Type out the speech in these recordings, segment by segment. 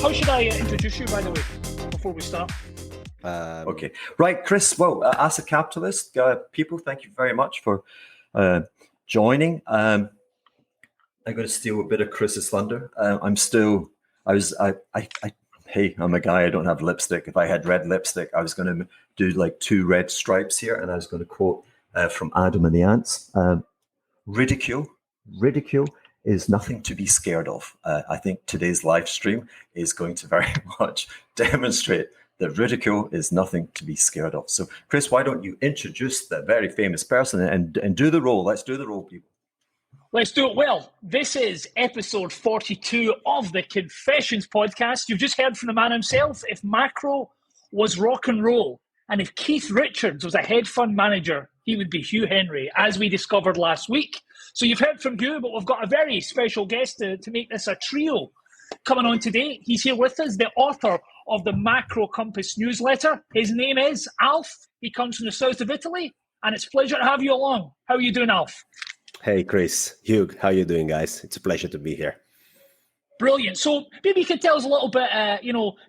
How should I introduce you, by the way, before we start? Okay. Right, Chris. Well, as a capitalist, people, thank you very much for joining. I'm going to steal a bit of Chris's thunder. Hey, I'm a guy, I don't have lipstick. If I had red lipstick, I was going to do like 2 red stripes here, and I was going to quote from Adam and the Ants. Ridicule is nothing to be scared of. I think today's live stream is going to very much demonstrate that ridicule is nothing to be scared of. So, Chris, why don't you introduce that very famous person and do the role? Let's do the role, people. Let's do it. Well, this is episode 42 of the Confessions podcast. You've just heard from the man himself. If macro was rock and roll, and if Keith Richards was a hedge fund manager, he would be Hugh Hendry, as we discovered last week. So you've heard from Hugh, but we've got a very special guest to make this a trio coming on today. He's here with us, the author of the Macro Compass newsletter. His name is Alf. He comes from the south of Italy, and it's a pleasure to have you along. How are you doing, Alf? Hey, Chris. Hugh, how you doing, guys? It's a pleasure to be here. Brilliant. So maybe you could tell us a little bit,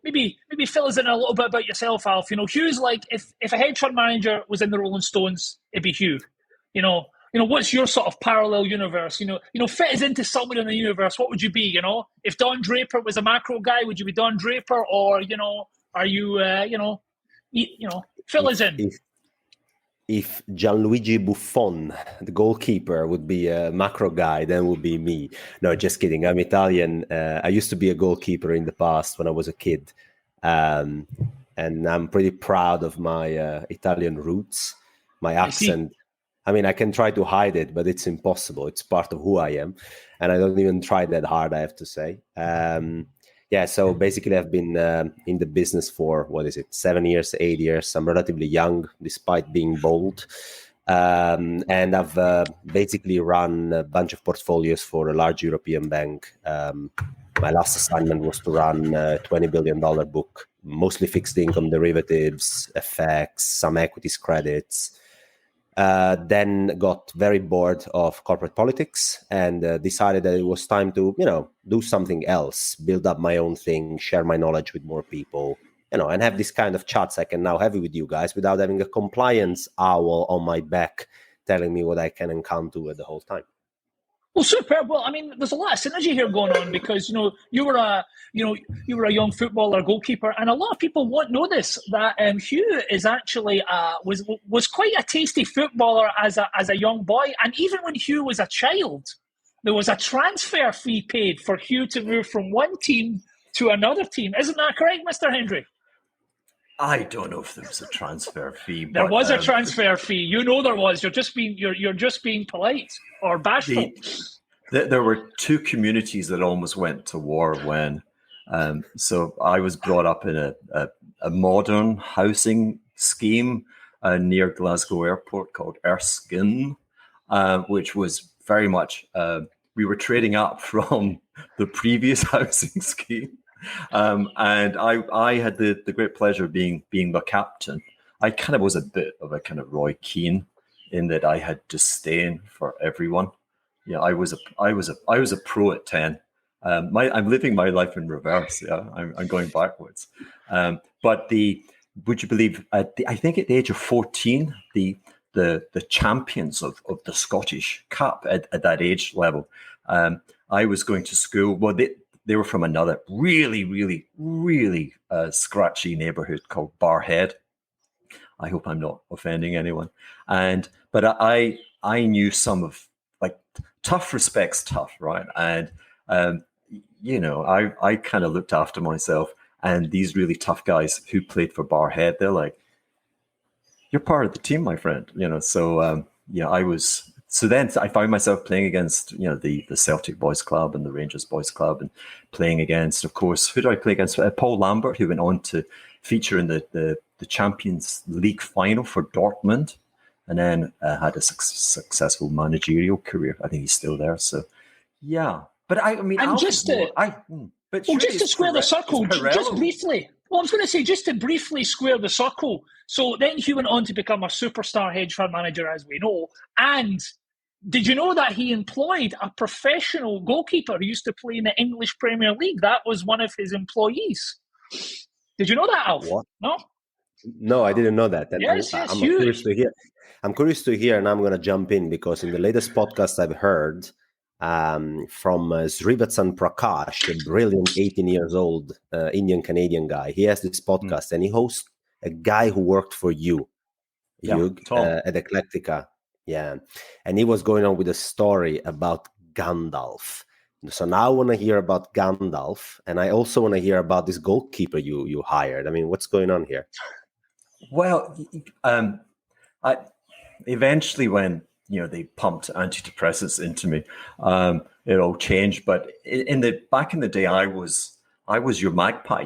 maybe fill us in a little bit about yourself, Alf. Hugh's like, if a hedge fund manager was in the Rolling Stones, it'd be Hugh. What's your sort of parallel universe? Fit us into somewhere in the universe. What would you be? If Don Draper was a macro guy, would you be Don Draper, or are you fill us in? If Gianluigi Buffon, the goalkeeper, would be a macro guy, then would be me. No, just kidding. I'm Italian. I used to be a goalkeeper in the past when I was a kid, and I'm pretty proud of my Italian roots, my accent. I mean, I can try to hide it, but it's impossible. It's part of who I am. And I don't even try that hard, I have to say. So basically I've been in the business for, 7 years, 8 years. I'm relatively young, despite being bold. And I've basically run a bunch of portfolios for a large European bank. My last assignment was to run a $20 billion book, mostly fixed income derivatives, FX, some equities, credits. Then got very bored of corporate politics and decided that it was time to, do something else, build up my own thing, share my knowledge with more people, and have this kind of chats I can now have with you guys without having a compliance owl on my back telling me what I can and can't do at the whole time. Well, superb. Well, I mean, there's a lot of synergy here going on because you were a young footballer, goalkeeper, and a lot of people won't know this that Hugh is actually was quite a tasty footballer as a young boy, and even when Hugh was a child, there was a transfer fee paid for Hugh to move from one team to another team. Isn't that correct, Mr. Hendry? I don't know if there was a transfer fee. There was a transfer fee. There was. You're just being polite or bashful. There were 2 communities that almost went to war when. So I was brought up in a modern housing scheme near Glasgow Airport called Erskine, which was very much we were trading up from the previous housing scheme. And I had the great pleasure of being the captain. I kind of was a bit of a kind of Roy Keane in that I had disdain for everyone. Yeah, I was a pro at 10. I'm living my life in reverse. Yeah, I'm going backwards. But would you believe? I think at the age of 14, the champions of the Scottish Cup at that age level, I was going to school. Well, they were from another really, really, really scratchy neighborhood called Barrhead. I hope I'm not offending anyone. But I knew some of, like, tough respects tough, right? And I kind of looked after myself. And these really tough guys who played for Barrhead, they're like, you're part of the team, my friend. So I was. So then I found myself playing against, the Celtic Boys Club and the Rangers Boys Club, and playing against, of course, who did I play against? Paul Lambert, who went on to feature in the Champions League final for Dortmund, and then had a successful managerial career. I think he's still there. So, yeah. But I mean, and just to square the circle, just briefly. Well, I was going to say, just to briefly square the circle. So then he went on to become a superstar hedge fund manager, as we know. And did you know that he employed a professional goalkeeper who used to play in the English Premier League? That was one of his employees. Did you know that, Alf? What? No? No, I didn't know that. And yes, I'm Hugh. curious to hear. I'm curious to hear, and I'm going to jump in because in the latest podcast I've heard from Srivatsan Prakash, a brilliant 18 years old Indian-Canadian guy. He has this podcast and he hosts a guy who worked for you, Hugh, at Eclectica. Yeah. And he was going on with a story about Gandalf. So now I want to hear about Gandalf, and I also want to hear about this goalkeeper you hired. I mean, what's going on here? Well, I eventually, when they pumped antidepressants into me, it all changed. But back in the day, I was your magpie.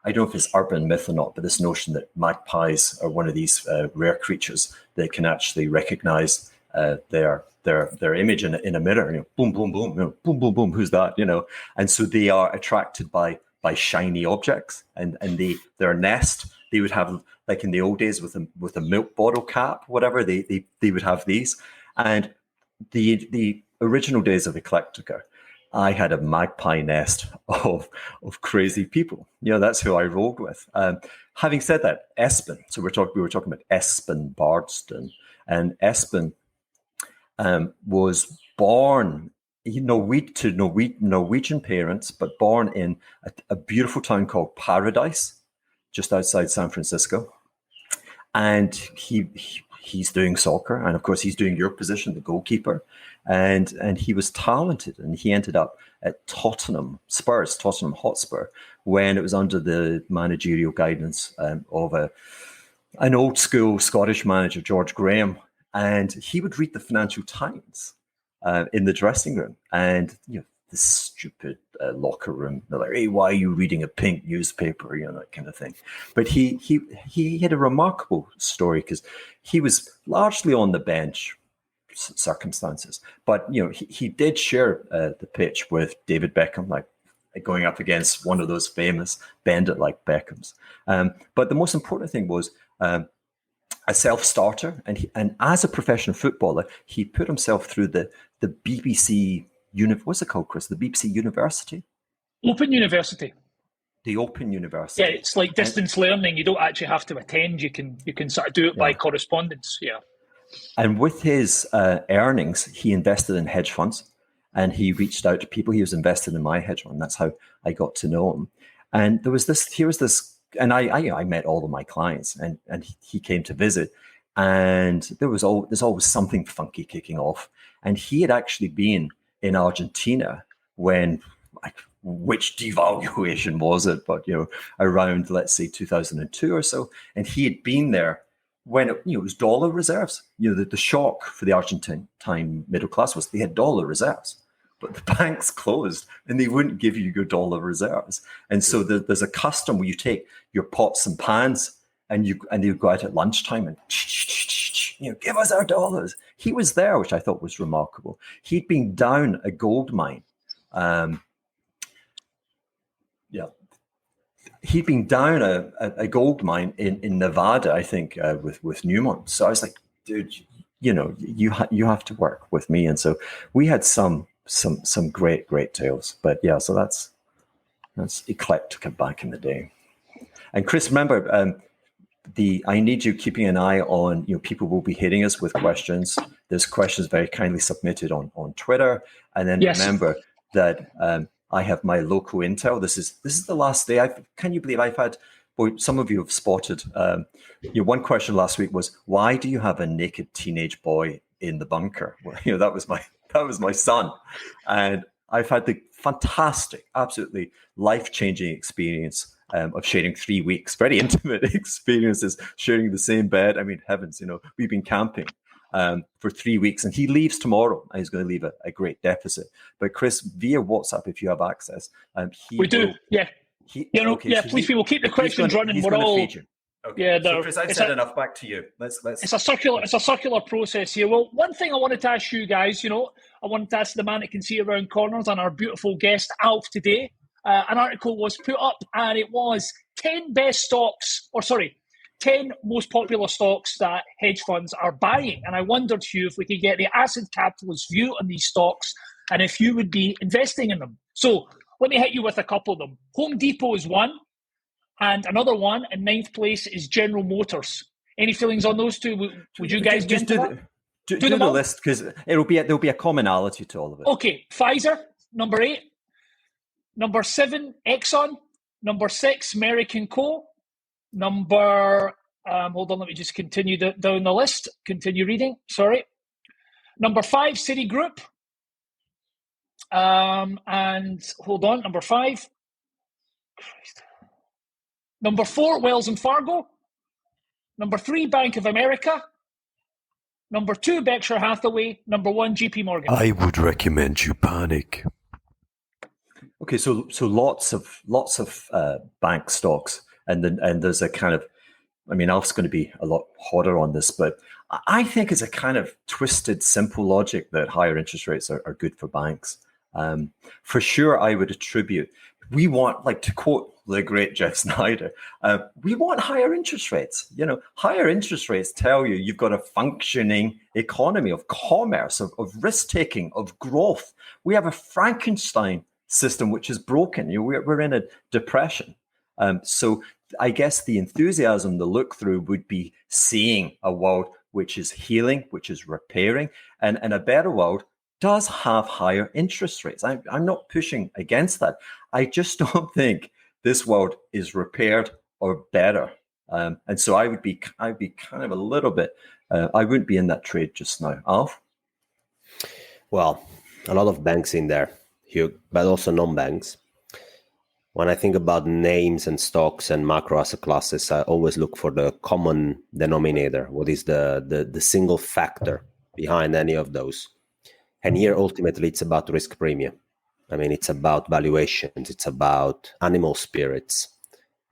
I don't know if it's urban myth or not, but this notion that magpies are one of these rare creatures that can actually recognize their image in a mirror. Boom, boom, boom, boom, boom, boom. Who's that? And so they are attracted by shiny objects, and their nest. They would have, like in the old days with a milk bottle cap, whatever. They would have these, and the original days of Eclectica, I had a magpie nest of crazy people. That's who I rolled with. Having said that, Espen. So we were talking about Espen Bardston, and Espen was born to Norwegian parents, but born in a beautiful town called Paradise, just outside San Francisco. And he's doing soccer, and of course he's doing your position, the goalkeeper. And he was talented, and he ended up at Tottenham Hotspur, when it was under the managerial guidance of an old school Scottish manager, George Graham. And he would read the Financial Times in the dressing room, and this stupid locker room. They're like, "Hey, why are you reading a pink newspaper?" That kind of thing. But he had a remarkable story because he was largely on the bench circumstances, but he did share the pitch with David Beckham, like going up against one of those famous bend it like Beckhams. But the most important thing was a self-starter, and as a professional footballer, he put himself through the BBC what's it called, Chris? The BBC University? Open University. The Open University. Yeah, it's like distance learning. You don't actually have to attend. You can sort of do it by correspondence. Yeah. And with his earnings, he invested in hedge funds, and he reached out to people. He was invested in my hedge fund. That's how I got to know him. And there was this, and I met all of my clients, and he came to visit, and there's always something funky kicking off. And he had actually been in Argentina when, which devaluation was it? But around, let's say 2002 or so, and he had been there when it was dollar reserves. The shock for the Argentine middle class was they had dollar reserves, but the banks closed and they wouldn't give you your dollar reserves. And so there's a custom where you take your pots and pans and you go out at lunchtime and give us our dollars. He was there, which I thought was remarkable. He'd been down a gold mine. He'd been down a gold mine in Nevada, I think, with Newmont. So I was like, dude, you have to work with me. And so we had some great tales. But yeah, so that's Eclectica back in the day. And Chris, remember, I need you keeping an eye on, people will be hitting us with questions. There's questions very kindly submitted on Twitter. And then remember that I have my local intel. This is the last day. Can you believe I've had, some of you have spotted, one question last week was, why do you have a naked teenage boy in the bunker? Well, that was my son. And I've had the fantastic, absolutely life-changing experience of sharing 3 weeks, very intimate experiences, sharing the same bed. I mean, heavens, we've been camping for 3 weeks, and he leaves tomorrow, and he's going to leave a great deficit. But Chris, via WhatsApp, if you have access, we do, yeah. Please, people, keep the questions running. We're all feed you. Okay. Yeah, so Chris, I've said enough. Back to you. Let's. It's a circular process here. Well, one thing I wanted to ask you guys, I wanted to ask the man that can see around corners and our beautiful guest Alf today. An article was put up, and it was 10 most popular stocks that hedge funds are buying. And I wondered, Hugh, if we could get the acid capitalist view on these stocks, and if you would be investing in them. So let me hit you with a couple of them. Home Depot is one. And another one in 9th place is General Motors. Any feelings on those two? Would you guys just do the list, because there'll be a commonality to all of it. Okay, Pfizer, number 8. Number 7, Exxon. Number 6, American Co. Number, hold on, let me just continue down the list. Continue reading, sorry. Number 5, Citigroup. And hold on, number 5. Christ. Number 4, Wells and Fargo. Number 3, Bank of America. Number 2, Berkshire Hathaway. Number 1, JP Morgan. I would recommend you panic. Okay, so lots of bank stocks, and there's a kind of, Alf's going to be a lot hotter on this, but I think it's a kind of twisted, simple logic that higher interest rates are good for banks. For sure, I would attribute. We want, like, to quote the great Jeff Snyder, we want higher interest rates. Higher interest rates tell you've got a functioning economy of commerce, of risk-taking, of growth. We have a Frankenstein system which is broken. We're in a depression. So I guess the enthusiasm, the look-through would be seeing a world which is healing, which is repairing, and a better world does have higher interest rates. I'm not pushing against that. I just don't think this world is repaired or better. And so I'd be kind of a little bit, I wouldn't be in that trade just now. Alf? Well, a lot of banks in there, Hugh, but also non-banks. When I think about names and stocks and macro asset classes, I always look for the common denominator. What is the single factor behind any of those? And here, ultimately, it's about risk premium. It's about valuations. It's about animal spirits.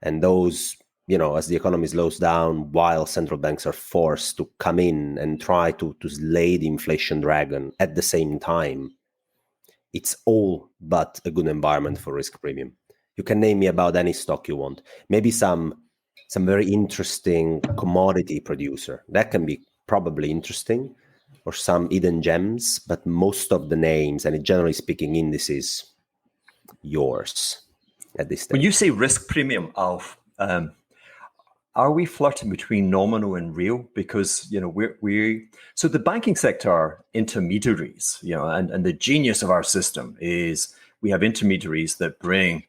And those, as the economy slows down, while central banks are forced to come in and try to slay the inflation dragon at the same time, it's all but a good environment for risk premium. You can name me about any stock you want. Maybe some very interesting commodity producer. That can be probably interesting. Or some hidden gems, but most of the names, and generally speaking, indices, yours at this stage. When you say risk premium, Alf, are we flirting between nominal and real? Because so the banking sector are intermediaries, and the genius of our system is we have intermediaries that bring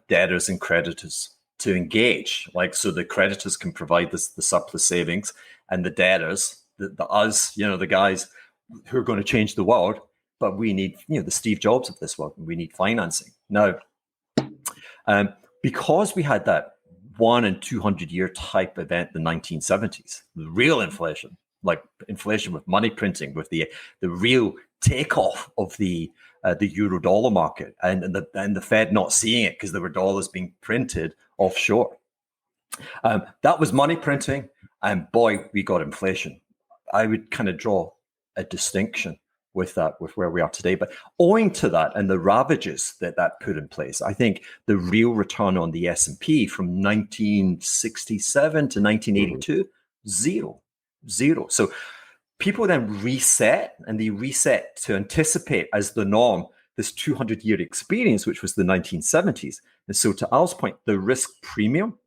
debtors and creditors to engage, so the creditors can provide the surplus savings, and the debtors. The guys who are going to change the world, but we need, the Steve Jobs of this world. We need financing. Now, because we had that 1 in 200 year type event in the 1970s, the real inflation, like inflation with money printing, with the real takeoff of the euro dollar market, and the Fed not seeing it because there were dollars being printed offshore. That was money printing, and boy, we got inflation. I would kind of draw a distinction with that, with where we are today. But owing to that and the ravages that put in place, I think the real return on the S&P from 1967 to 1982, zero. So people then reset, and they reset to anticipate as the norm this 200-year experience, which was the 1970s. And so to Al's point, the risk premium,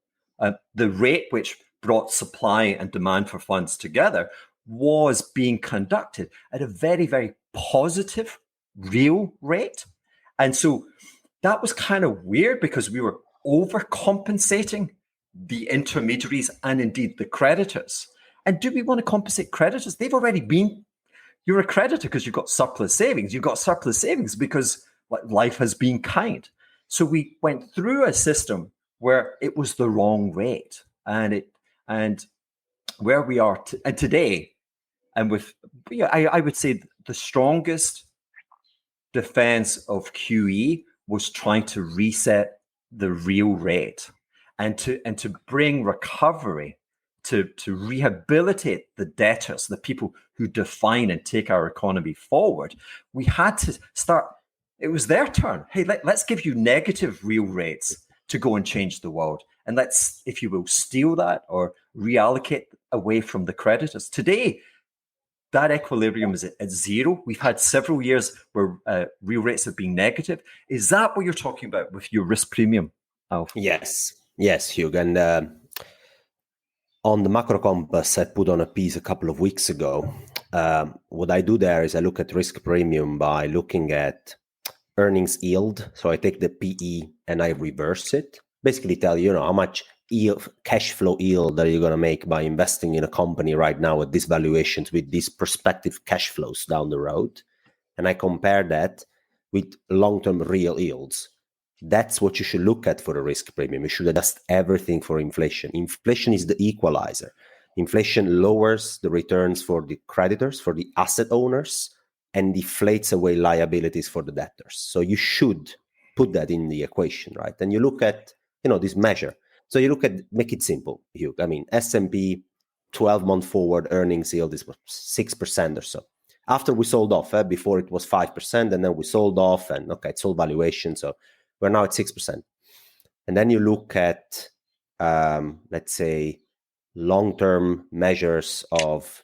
the rate which brought supply and demand for funds together, was being conducted at a very, very positive real rate. And so that was kind of weird because we were overcompensating the intermediaries and indeed the creditors. And do we want to compensate creditors? They've already been, you're a creditor because you've got surplus savings. You've got surplus savings because life has been kind. So we went through a system where it was the wrong rate, and where we are and today, and with I would say the strongest defense of QE was trying to reset the real rate and to bring recovery to rehabilitate the debtors, the people who define and take our economy forward. We had to start. It was their turn. Hey, let's give you negative real rates to go and change the world. And let's, if you will, steal that or reallocate away from the creditors. Today, that equilibrium is at zero. We've had several years where real rates have been negative. Is that what you're talking about with your risk premium, Alf? Yes, Hugh. And on the Macro Compass, I put on a piece a couple of weeks ago. What I do there is I look at risk premium by looking at earnings yield. So I take the PE and I reverse it. Basically tell you, how much cash flow yield that you're going to make by investing in a company right now at these valuations with these prospective cash flows down the road. And I compare that with long-term real yields. That's what you should look at for a risk premium. You should adjust everything for inflation. Inflation is the equalizer. Inflation lowers the returns for the creditors, for the asset owners, and deflates away liabilities for the debtors. So you should put that in the equation, right? And you look at, this measure. So you look at, make it simple, Hugh. I mean, S&P 12-month forward earnings yield is 6% or so. After we sold off, before it was 5%, and then we sold off, and it's all valuation. So we're now at 6%. And then you look at, let's say, long-term measures of...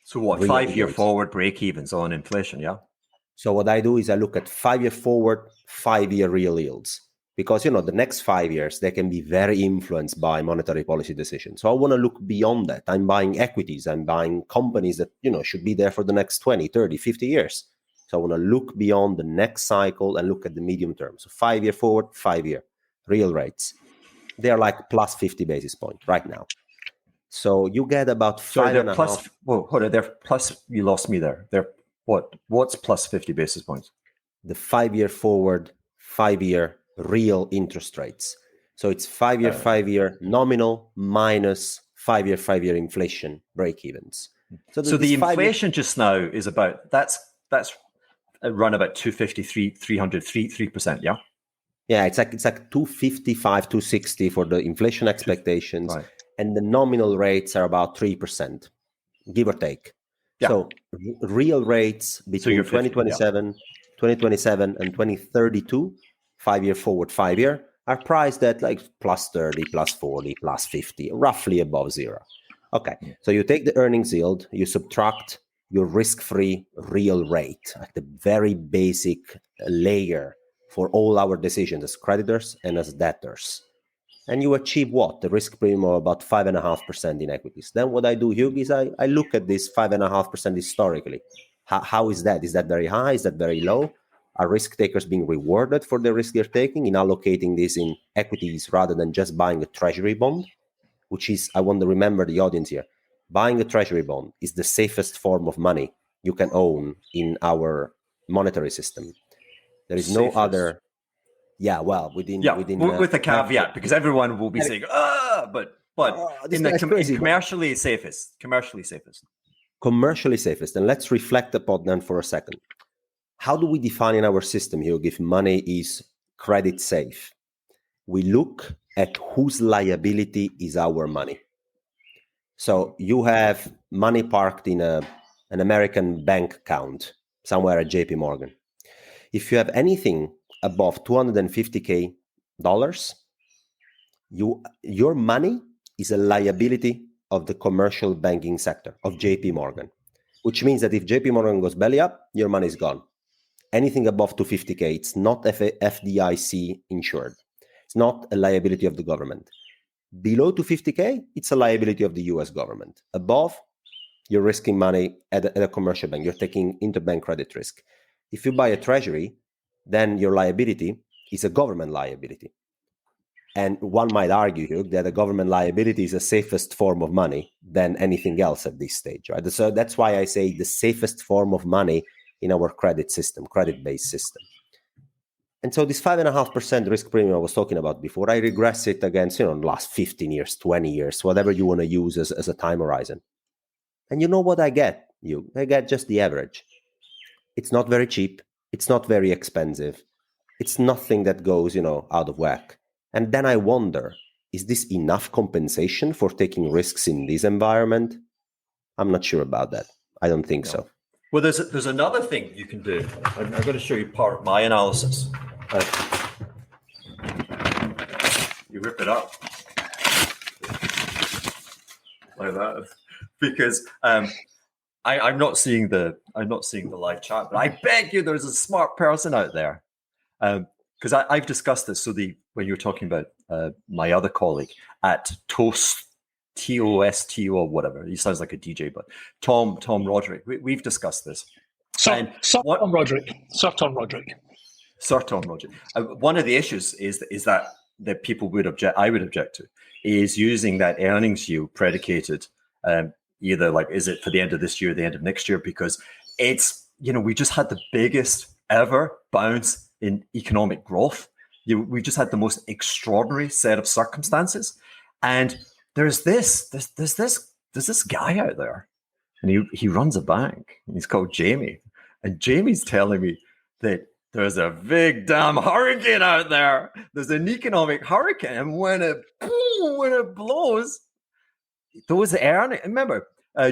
So what, 5-year forward break-evens on inflation, yeah? So what I do is I look at 5-year forward, 5-year real yields. Because, the next 5 years, they can be very influenced by monetary policy decisions. So I want to look beyond that. I'm buying equities. I'm buying companies that, should be there for the next 20, 30, 50 years. So I want to look beyond the next cycle and look at the medium term. So 5-year forward, 5-year real rates. They're like plus 50 basis points right now. So you get about five and a half. Well, hold on. They're plus, you lost me there. They're what? What's plus 50 basis points? The 5-year forward, 5-year real interest rates. So it's 5-year nominal minus 5-year inflation break-evens. So the inflation just now is about, that's run about 253, 300, 3%, yeah? Yeah, it's like 255, 260 for the inflation expectations. Right. And the nominal rates are about 3%, give or take. Yeah. So real rates between 2027 and 2032, 5-year forward, 5-year, are priced at like plus 30, plus 40, plus 50, roughly above zero. Okay, so you take the earnings yield, you subtract your risk-free real rate, like the very basic layer for all our decisions as creditors and as debtors. And you achieve what? The risk premium of about 5.5% in equities. Then what I do, Hugh, is I look at this 5.5% historically. How is that? Is that very high? Is that very low? Are risk takers being rewarded for the risk they're taking in allocating this in equities rather than just buying a treasury bond? Which is, I want to remember the audience here, buying a treasury bond is the safest form of money you can own in our monetary system. There is no other... Yeah, well, within with the caveat, because everyone will be saying, but in the commercially safest. Commercially safest. And let's reflect upon that for a second. How do we define in our system, Hugh, if money is credit safe? We look at whose liability is our money. So you have money parked in an American bank account somewhere at JP Morgan. If you have anything above $250K, your money is a liability of the commercial banking sector, of JP Morgan, which means that if JP Morgan goes belly up, your money is gone. Anything above 250K, it's not FDIC insured. It's not a liability of the government. Below 250K, it's a liability of the US government. Above, you're risking money at a commercial bank. You're taking interbank credit risk. If you buy a treasury, then your liability is a government liability. And one might argue that a government liability is the safest form of money than anything else at this stage, right? So that's why I say the safest form of money in our credit system, credit-based system. And so this 5.5% risk premium I was talking about before, I regress it against, the last 15 years, 20 years, whatever you want to use as a time horizon. And you know what I get, Hugh? I get just the average. It's not very cheap. It's not very expensive. It's nothing that goes, out of whack. And then I wonder, is this enough compensation for taking risks in this environment? I'm not sure about that. I don't think so. Well, there's another thing you can do. I'm going to show you part of my analysis. You rip it up like that, because I'm not seeing the live chat, but I bet you there's a smart person out there, because I've discussed this. So when you were talking about my other colleague at Toast. TOST or whatever. He sounds like a DJ, but Tom Roderick. We've discussed this. Sir Tom Roderick. One of the issues is that people I would object to, is using that earnings yield predicated either like, is it for the end of this year, the end of next year? Because it's, we just had the biggest ever bounce in economic growth. We just had the most extraordinary set of circumstances, and there's this guy out there, and he runs a bank. He's called Jamie, and Jamie's telling me that there's a big damn hurricane out there. There's an economic hurricane, and when it blows, those earnings. Remember,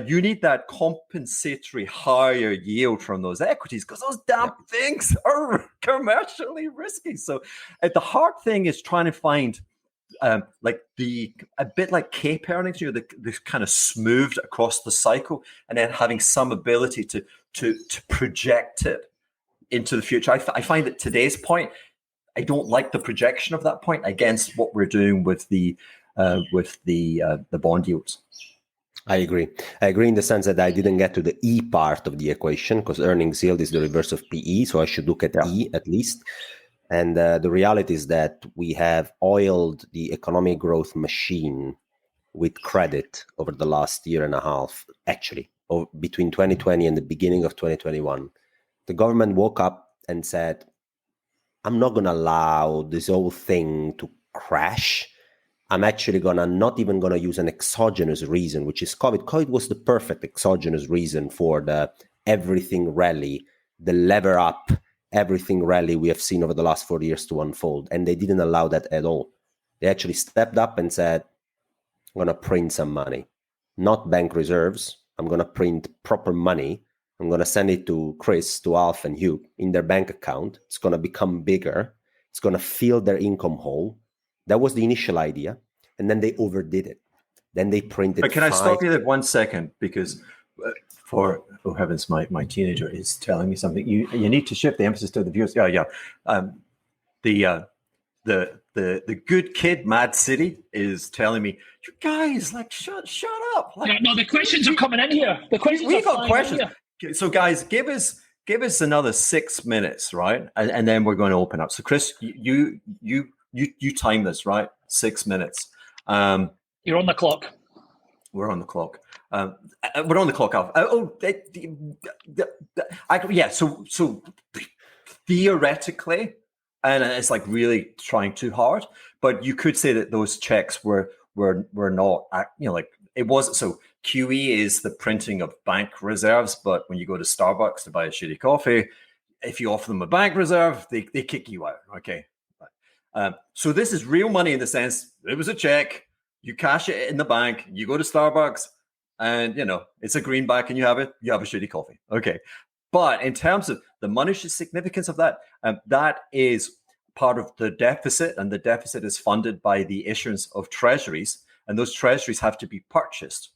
you need that compensatory higher yield from those equities, because those damn things are commercially risky. So, the hard thing is trying to find. A bit like Cape earnings, they're kind of smoothed across the cycle, and then having some ability to project it into the future. I find at today's point, I don't like the projection of that point against what we're doing with the bond yields. I agree in the sense that I didn't get to the E part of the equation, because earnings yield is the reverse of PE, so I should look at E at least. And the reality is that we have oiled the economic growth machine with credit over the last year and a half, actually, between 2020 and the beginning of 2021. The government woke up and said, I'm not going to allow this whole thing to crash. I'm actually not even going to use an exogenous reason, which is COVID. COVID was the perfect exogenous reason for the everything rally, the lever up, everything rally we have seen over the last 4 years to unfold. And they didn't allow that at all. They actually stepped up and said, I'm going to print some money, not bank reserves. I'm going to print proper money. I'm going to send it to Chris, to Alf and Hugh in their bank account. It's going to become bigger. It's going to fill their income hole. That was the initial idea. And then they overdid it. Then they printed. But can I stop you there 1 second? Because for heavens, my teenager is telling me something. You need to shift the emphasis to the viewers. Yeah. The good kid, Mad City, is telling me, you guys, shut up. No, the questions are coming in here. We've got questions. Okay, so guys, give us another 6 minutes, right? And then we're going to open up. So Chris, you time this, right? 6 minutes. You're on the clock. We're on the clock. We're on the clock, Alf. So theoretically, and it's like really trying too hard, but you could say that those checks were not, it wasn't. So QE is the printing of bank reserves, but when you go to Starbucks to buy a shitty coffee, if you offer them a bank reserve, they kick you out. Okay. So this is real money in the sense it was a check, you cash it in the bank, you go to Starbucks, and it's a greenback, and you have a shitty coffee. Okay. But in terms of the monetary significance of that, that is part of the deficit, and the deficit is funded by the issuance of treasuries, and those treasuries have to be purchased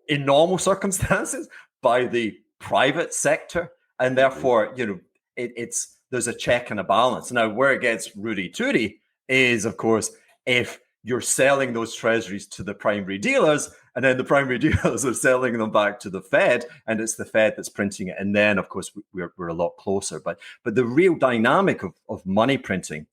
in normal circumstances by the private sector, and therefore, there's a check and a balance. Now, where it gets Rudy Tooty is, of course, if you're selling those treasuries to the primary dealers, and then the primary dealers are selling them back to the Fed, and it's the Fed that's printing it. And then, of course, we're a lot closer. But the real dynamic of money printing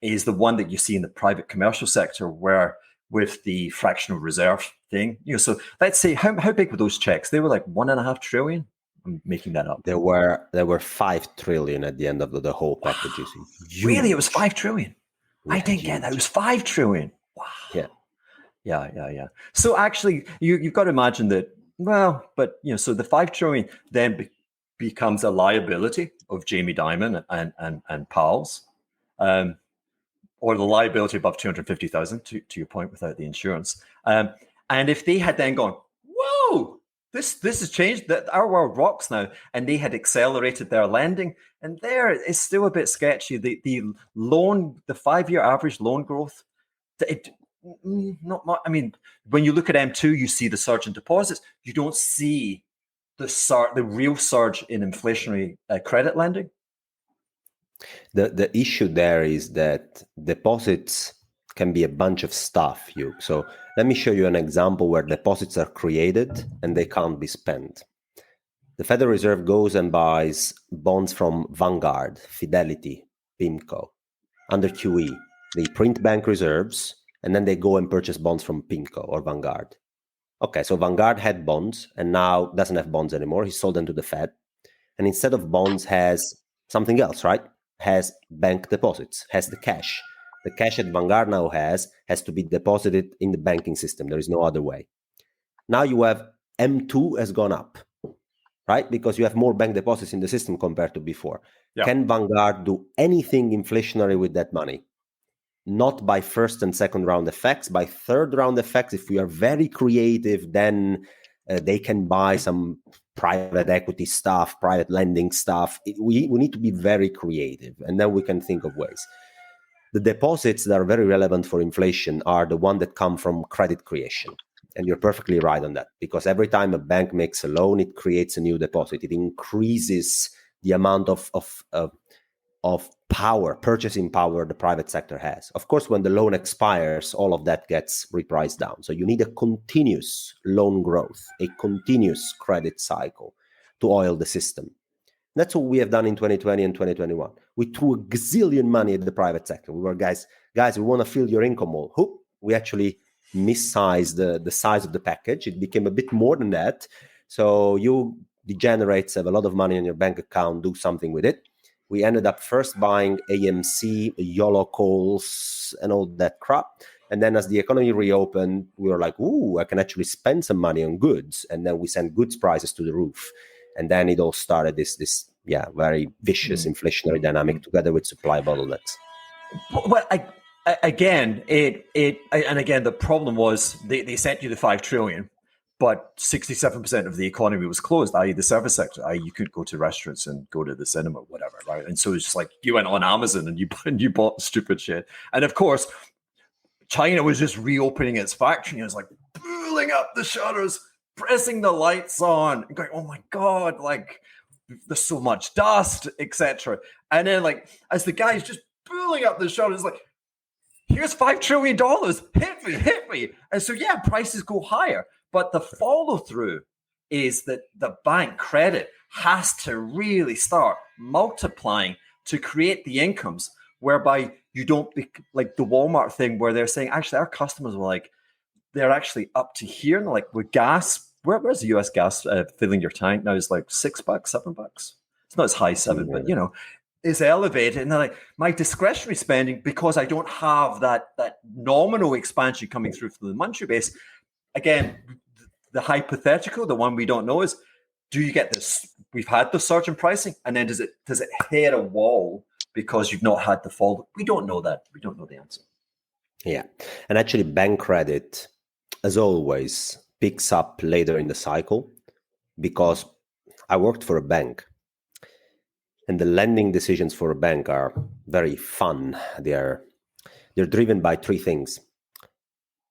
is the one that you see in the private commercial sector, where with the fractional reserve thing, so let's say how big were those checks? They were like 1.5 trillion. I'm making that up. There were 5 trillion at the end of the whole package. Wow. Really? It was 5 trillion? Yeah, I didn't get that. It was 5 trillion. Wow. Yeah. Yeah. So actually, you've got to imagine that, well, but, so the 5 trillion then becomes a liability of Jamie Dimon and pals, or the liability above 250,000, to your point, without the insurance. And if they had then gone, whoa, this has changed, that our world rocks now, and they had accelerated their lending, and there it's still a bit sketchy. The 5-year average loan growth, not much. I mean, when you look at M2, you see the surge in deposits. You don't see the real surge in inflationary credit lending. The issue there is that deposits can be a bunch of stuff, Hugh. So let me show you an example where deposits are created and they can't be spent. The Federal Reserve goes and buys bonds from Vanguard, Fidelity, PIMCO. Under QE, they print bank reserves, and then they go and purchase bonds from PIMCO or Vanguard. Okay, so Vanguard had bonds and now doesn't have bonds anymore. He sold them to the Fed. And instead of bonds has something else, right? Has bank deposits, has the cash. The cash that Vanguard now has to be deposited in the banking system. There is no other way. Now you have M2 has gone up, right? Because you have more bank deposits in the system compared to before. Yeah. Can Vanguard do anything inflationary with that money? Not by first and second round effects. By third round effects, if we are very creative, then they can buy some private equity stuff, private lending stuff. We need to be very creative, and then we can think of ways. The deposits that are very relevant for inflation are the ones that come from credit creation. And you're perfectly right on that, because every time a bank makes a loan, it creates a new deposit. It increases the amount of power, purchasing power the private sector has. Of course, when the loan expires, all of that gets repriced down. So you need a continuous loan growth, a continuous credit cycle to oil the system. That's what we have done in 2020 and 2021. We threw a gazillion money at the private sector. We were, guys, we want to fill your income wall. Whoop, we actually missized the size of the package. It became a bit more than that. So you degenerates have a lot of money in your bank account, do something with it. We ended up first buying AMC, YOLO calls, and all that crap. And then as the economy reopened, we were like, ooh, I can actually spend some money on goods. And then we sent goods prices to the roof. And then it all started this very vicious inflationary dynamic together with supply bottlenecks. Well, again, the problem was they sent you the 5 trillion, but 67% of the economy was closed, i.e. the service sector, i.e. you couldn't go to restaurants and go to the cinema, whatever, right? And so it's just like you went on Amazon and you bought stupid shit. And of course, China was just reopening its factory. It was like pulling up the shutters, pressing the lights on, and going, oh my God, like there's so much dust, etc. And then like as the guy's just pulling up the shutters, like, here's $5 trillion, hit me. And so prices go higher. But the follow through is that the bank credit has to really start multiplying to create the incomes whereby you don't be like the Walmart thing where they're saying, actually, our customers were like, they're actually up to here. And like with gas, where's the US gas filling your tank now is like $6, $7. It's not as high 7, but is elevated. And they're like, my discretionary spending, because I don't have that nominal expansion coming through from the monetary base. Again, the hypothetical, the one we don't know is, do you get this? We've had the surge in pricing, and then does it hit a wall because you've not had the fall? We don't know that. We don't know the answer. Yeah. And actually, bank credit, as always, picks up later in the cycle, because I worked for a bank. And the lending decisions for a bank are very fun. They're driven by 3 things.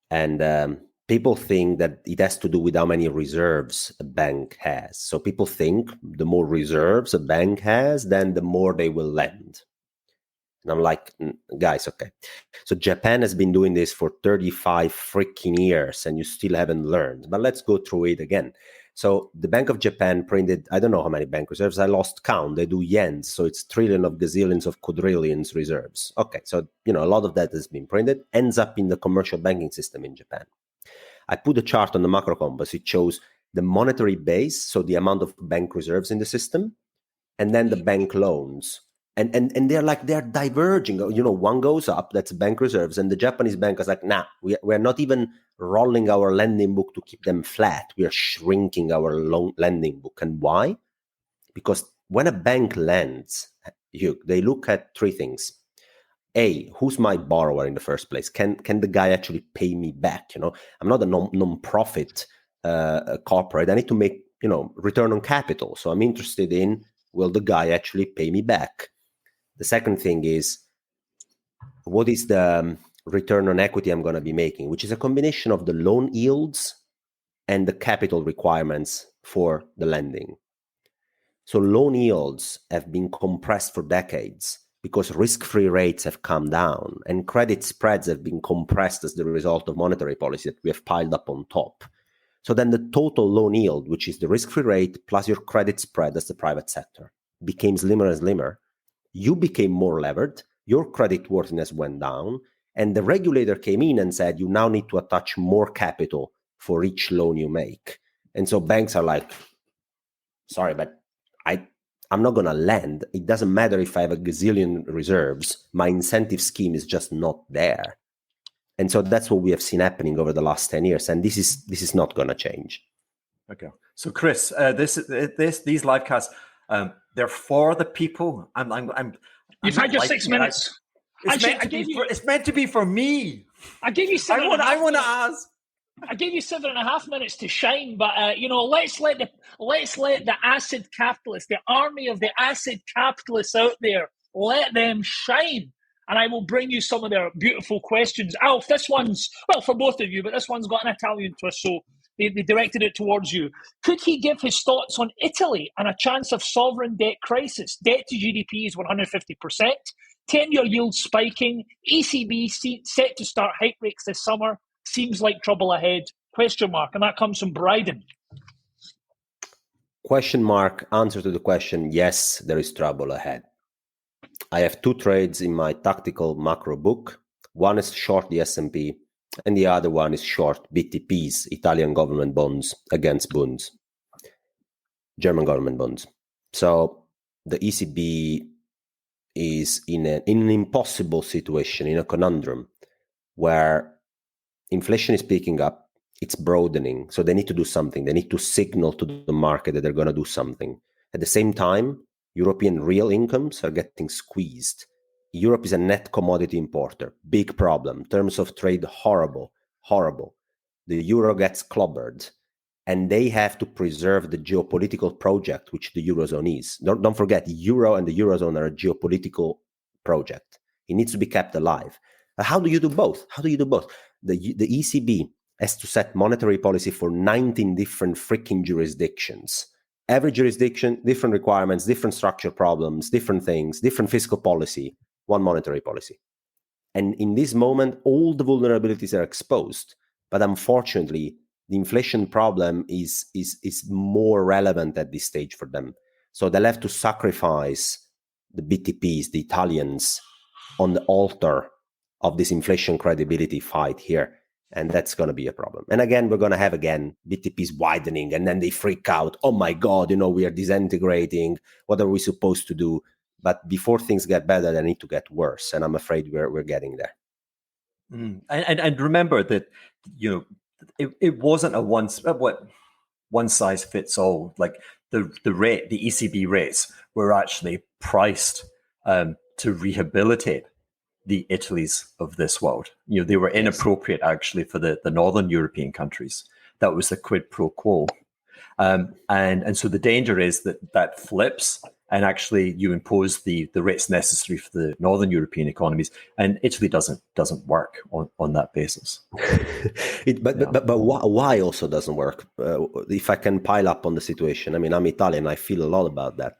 And people think that it has to do with how many reserves a bank has. So people think the more reserves a bank has, then the more they will lend. And I'm like, guys, okay. So Japan has been doing this for 35 freaking years, and you still haven't learned. But let's go through it again. So the Bank of Japan printed, I don't know how many bank reserves, I lost count. They do yens, so it's trillion of gazillions of quadrillions reserves. Okay, so a lot of that has been printed, ends up in the commercial banking system in Japan. I put a chart on the macro compass. It shows the monetary base, so the amount of bank reserves in the system, and then the bank loans. And they're diverging. One goes up, that's bank reserves, and the Japanese bank is like, nah, we're not even rolling our lending book to keep them flat. We are shrinking our lending book. And why? Because when a bank lends, Hugh, they look at three things. A, who's my borrower in the first place? Can the guy actually pay me back? I'm not a non-profit corporate. I need to make return on capital. So I'm interested in, will the guy actually pay me back? The second thing is, what is the return on equity I'm going to be making, which is a combination of the loan yields and the capital requirements for the lending. So loan yields have been compressed for decades because risk-free rates have come down, and credit spreads have been compressed as the result of monetary policy that we have piled up on top. So then the total loan yield, which is the risk-free rate plus your credit spread as the private sector, became slimmer and slimmer. You became more levered, your credit worthiness went down, and the regulator came in and said, you now need to attach more capital for each loan you make. And so banks are like, sorry, but I'm not going to lend. It doesn't matter if I have a gazillion reserves. My incentive scheme is just not there. And so that's what we have seen happening over the last 10 years. And this is not going to change. Okay. So Chris, these live casts, they're for the people. You've had your 6 minutes. It's meant to be for me. I gave you 7 I want to ask. I gave you 7.5 minutes to shine, but let's let the acid capitalists, the army of the acid capitalists out there, let them shine, and I will bring you some of their beautiful questions. Alf, this one's for both of you, but this one's got an Italian twist, so they directed it towards you. Could he give his thoughts on Italy and a chance of sovereign debt crisis? Debt to GDP is 150%. 10-year yield spiking. ECB set to start hike rates this summer. Seems like trouble ahead, ? And that comes from Bryden. Question mark, answer to the question, yes, there is trouble ahead. I have two trades in my tactical macro book. One is short the S&P, and the other one is short BTPs, Italian government bonds against Bunds, German government bonds. So the ECB is in an impossible situation, in a conundrum, where inflation is picking up, it's broadening, so they need to do something. They need to signal to the market that they're going to do something. At the same time, European real incomes are getting squeezed. Europe is a net commodity importer. Big problem. Terms of trade, horrible. The euro gets clobbered, and they have to preserve the geopolitical project, which the Eurozone is. Don't forget, euro and the Eurozone are a geopolitical project. It needs to be kept alive. How do you do both? The ECB has to set monetary policy for 19 different freaking jurisdictions. Every jurisdiction, different requirements, different structure problems, different things, different fiscal policy, one monetary policy. And in this moment, all the vulnerabilities are exposed. But unfortunately, the inflation problem is more relevant at this stage for them. So they'll have to sacrifice the BTPs, the Italians, on the altar of this inflation credibility fight here. And that's going to be a problem. And again, we're going to have BTPs widening, and then they freak out. Oh my God, we are disintegrating. What are we supposed to do? But before things get better, they need to get worse. And I'm afraid we're getting there. And remember that, it wasn't a one size fits all. Like the ECB rates were actually priced to rehabilitate the Italies of this world. They were inappropriate actually for the northern European countries. That was the quid pro quo. And so the danger is that flips, and actually you impose the rates necessary for the northern European economies, and Italy doesn't work on that basis. But why also doesn't work? If I can pile up on the situation, I'm Italian, I feel a lot about that.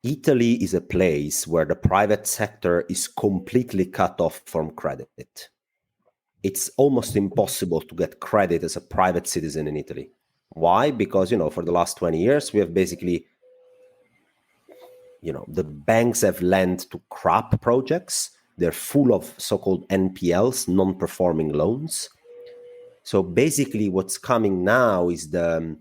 Italy is a place where the private sector is completely cut off from credit. It's almost impossible to get credit as a private citizen in Italy. Why? Because, for the last 20 years, we have basically, the banks have lent to crap projects. They're full of so-called NPLs, non-performing loans. So basically what's coming now is the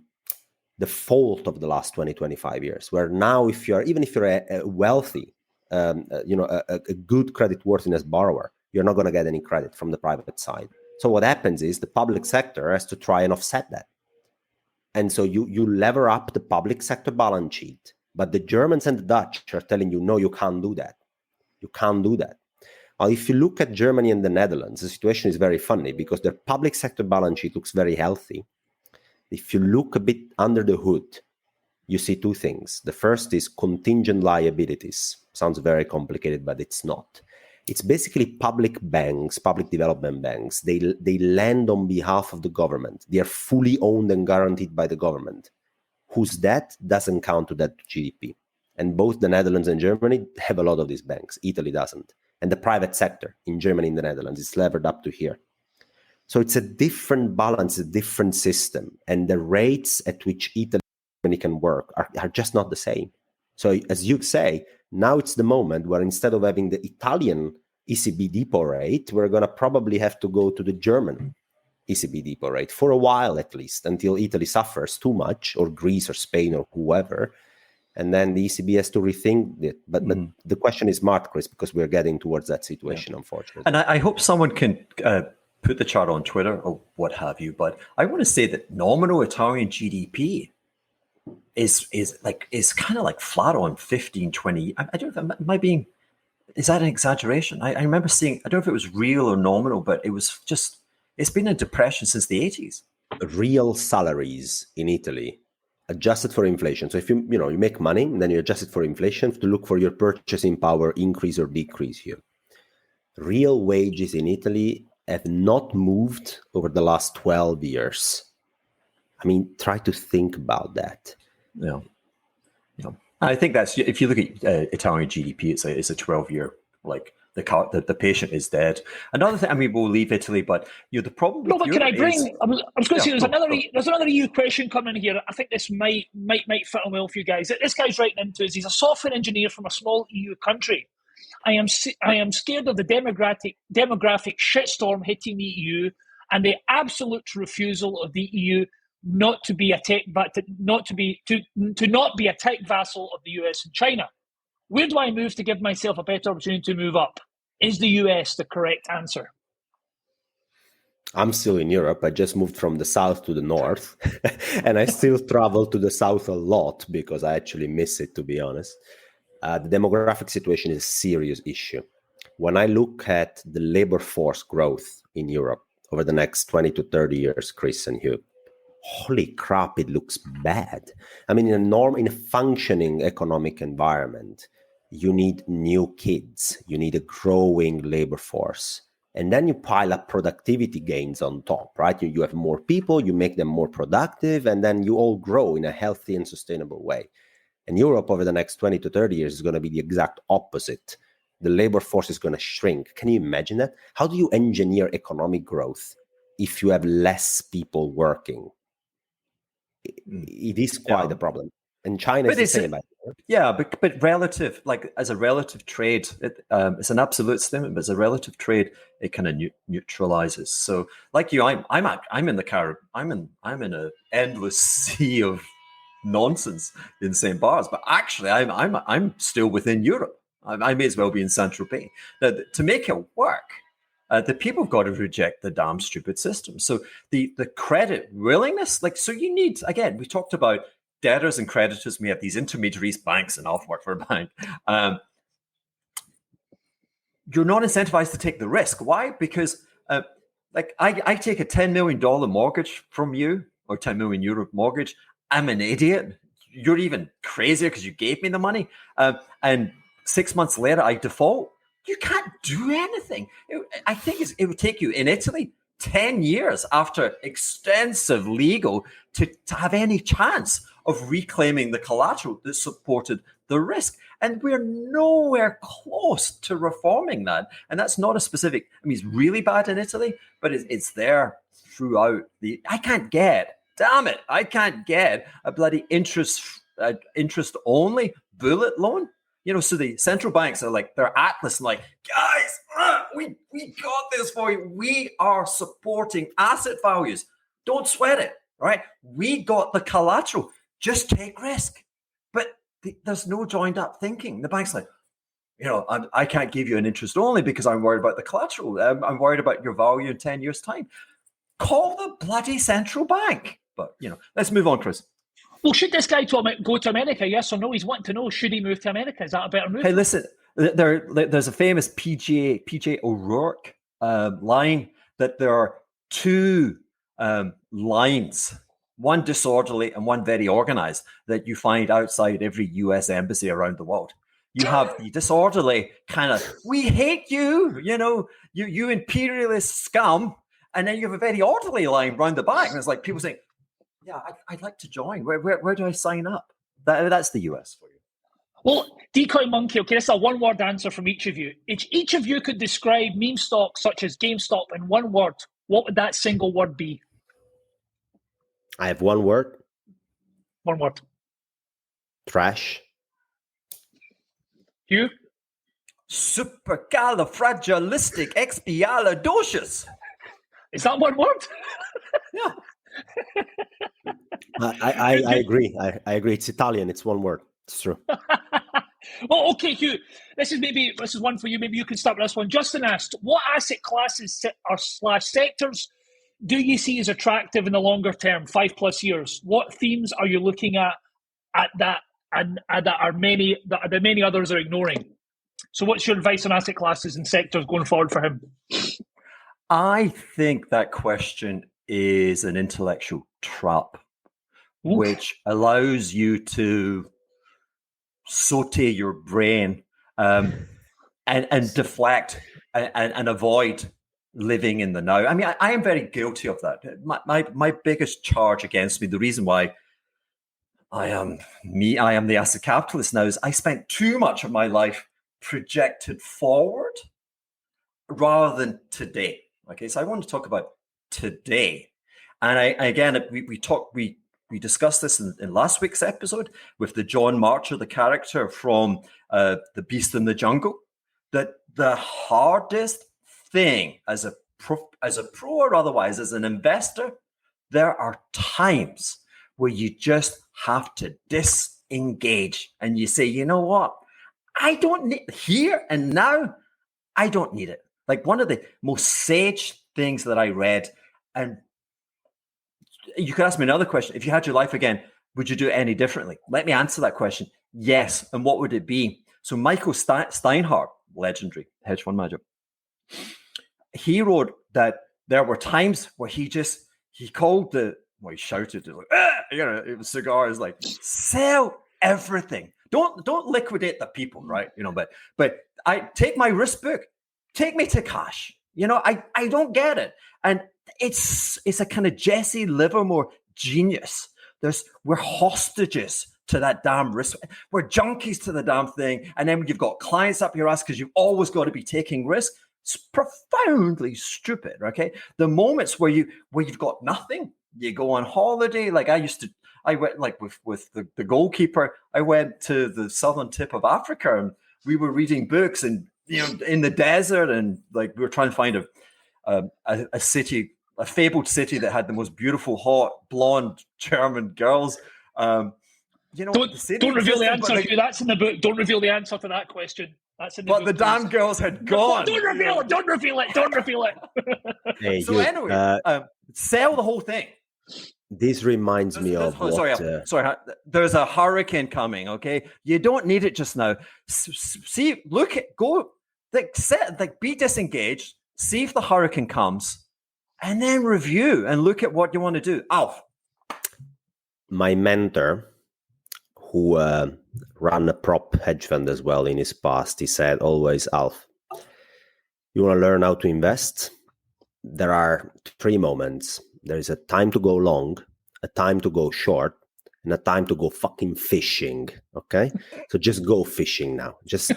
fault of the last 20, 25 years, where now even if you're a wealthy, a good credit worthiness borrower, you're not going to get any credit from the private side. So what happens is the public sector has to try and offset that. And so you lever up the public sector balance sheet. But the Germans and the Dutch are telling you, no, you can't do that. You can't do that. If you look at Germany and the Netherlands, the situation is very funny because their public sector balance sheet looks very healthy. If you look a bit under the hood, you see two things. The first is contingent liabilities. Sounds very complicated, but it's not. It's basically public banks, public development banks. They lend on behalf of the government. They are fully owned and guaranteed by the government, whose debt doesn't count to that GDP. And both the Netherlands and Germany have a lot of these banks. Italy doesn't. And the private sector in Germany and the Netherlands is levered up to here. So it's a different balance, a different system. And the rates at which Italy and Germany can work are just not the same. So as you say, now it's the moment where instead of having the Italian ECB depot rate, we're going to probably have to go to the German ECB depot rate for a while at least, until Italy suffers too much, or Greece or Spain or whoever. And then the ECB has to rethink it. But the question is smart, Chris, because we're getting towards that situation, unfortunately. And I hope someone can put the chart on Twitter or what have you. But I want to say that nominal Italian GDP is kind of like flat on 15, 20. I don't know if is that an exaggeration? I remember seeing, I don't know if it was real or nominal, but it was just, it's been a depression since the 80s. Real salaries in Italy adjusted for inflation. So if you make money, and then you adjust it for inflation to look for your purchasing power increase or decrease here. Real wages in Italy have not moved over the last 12 years. I mean, try to think about that. Yeah. I think that's, if you look at Italian GDP, it's a 12-year, like the patient is dead. Another thing, I mean, we'll leave Italy, but the problem. No, but can I bring? I was going to say there's another EU question coming in here. I think this might fit in well for you guys. This guy's writing into us. He's a software engineer from a small EU country. I am scared of the demographic shitstorm hitting the EU and the absolute refusal of the EU not to be a tech vassal of the US and China. Where do I move to give myself a better opportunity to move up? Is the US the correct answer? I'm still in Europe. I just moved from the south to the north, and I still travel to the south a lot because I actually miss it, to be honest. The demographic situation is a serious issue. When I look at the labor force growth in Europe over the next 20 to 30 years, Chris and Hugh, holy crap, it looks bad. I mean, in a functioning economic environment, you need new kids, you need a growing labor force, and then you pile up productivity gains on top, right? You have more people, you make them more productive, and then you all grow in a healthy and sustainable way. And Europe over the next 20 to 30 years is going to be the exact opposite. The labor force is going to shrink. Can you imagine that? How do you engineer economic growth if you have less people working? It is quite a problem. And China is the same. Yeah, but relative, like as a relative trade, it's an absolute statement, but as a relative trade, it kind of neutralizes. So, like you, I'm in the car. I'm in an endless sea of nonsense in St. Barts, but actually, I'm still within Europe. I may as well be in Saint-Tropez. Now, to make it work, the people have got to reject the damn stupid system. So the credit willingness, so you need, again, we talked about debtors and creditors. We have these intermediaries, banks, and I'll work for a bank. You're not incentivized to take the risk. Why? Because I take a $10 million mortgage from you, or 10 million euro mortgage. I'm an idiot. You're even crazier because you gave me the money. And 6 months later, I default. You can't do anything. I think it would take you in Italy 10 years after extensive legal to have any chance of reclaiming the collateral that supported the risk. And we're nowhere close to reforming that. And that's not a specific, I mean, it's really bad in Italy, but it's there throughout I can't get a bloody interest only bullet loan So the central banks are like, they're Atlas, like, guys, we got this for you. We are supporting asset values. Don't sweat it, right? We got the collateral. Just take risk. But there's no joined up thinking. The bank's like, I can't give you an interest only because I'm worried about the collateral. I'm worried about your value in 10 years' time. Call the bloody central bank. But, let's move on, Chris. Well, should this guy go to America? Yes or no? He's wanting to know, should he move to America? Is that a better move? Hey, listen, there's a famous PJ O'Rourke line that there are two lines, one disorderly and one very organized, that you find outside every US embassy around the world. You have the disorderly kind of, we hate you, you imperialist scum. And then you have a very orderly line round the back. And it's like people saying, yeah, I'd like to join. Where do I sign up? That's the US for you. Well, Decoy Monkey, okay, this is a one-word answer from each of you. If each of you could describe meme stocks such as GameStop in one word, what would that single word be? I have one word. One word. Trash. Hugh? Supercalifragilisticexpialidocious. Is that one word? Yeah. I agree. I agree. It's Italian. It's one word. It's true. Well, okay, Hugh. This is one for you. Maybe you can start with this one. Justin asked, what asset classes or / sectors do you see as attractive in the longer term, 5+ years? What themes are you looking at that and that many others are ignoring? So what's your advice on asset classes and sectors going forward for him? I think that question is an intellectual trap, which allows you to saute your brain and deflect and avoid living in the now. I mean, I am very guilty of that. My biggest charge against me, the reason why I am the asset capitalist now, is I spent too much of my life projected forward rather than today. Okay, so I want to talk about today. And we discussed this in last week's episode with the John Marcher, the character from The Beast in the Jungle, that the hardest thing as a pro or otherwise, as an investor, there are times where you just have to disengage and you say, you know what? I don't need here and now. I don't need it. Like one of the most sage things that I read, and you could ask me another question. If you had your life again, would you do it any differently? Let me answer that question. Yes. And what would it be? So Michael Steinhardt, legendary hedge fund manager, he wrote that there were times where he shouted, it was cigars, like, sell everything. Don't liquidate the people, right? But I take my risk book, take me to cash. I don't get it. And it's a kind of Jesse Livermore genius. We're hostages to that damn risk. We're junkies to the damn thing. And then you've got clients up your ass because you've always got to be taking risk. It's profoundly stupid. Okay. The moments where you've got nothing, you go on holiday. Like I went like with the goalkeeper, I went to the southern tip of Africa and we were reading books and, in the desert, and like we were trying to find a city, a fabled city that had the most beautiful, hot, blonde German girls. Don't reveal the answer. That's in the book. Don't reveal the answer to that question. That's in the book. But the damn girls had gone. Don't reveal it. Don't reveal it. Don't reveal it. Hey, so anyway, sell the whole thing. This reminds me of sorry. There's a hurricane coming. Okay, you don't need it just now. See, be disengaged. See if the hurricane comes, and then review and look at what you want to do. Alf, my mentor, who ran a prop hedge fund as well in his past, he said always, Alf, you want to learn how to invest? There are 3 moments. There is a time to go long, a time to go short, and a time to go fucking fishing. Okay, so just go fishing now. Just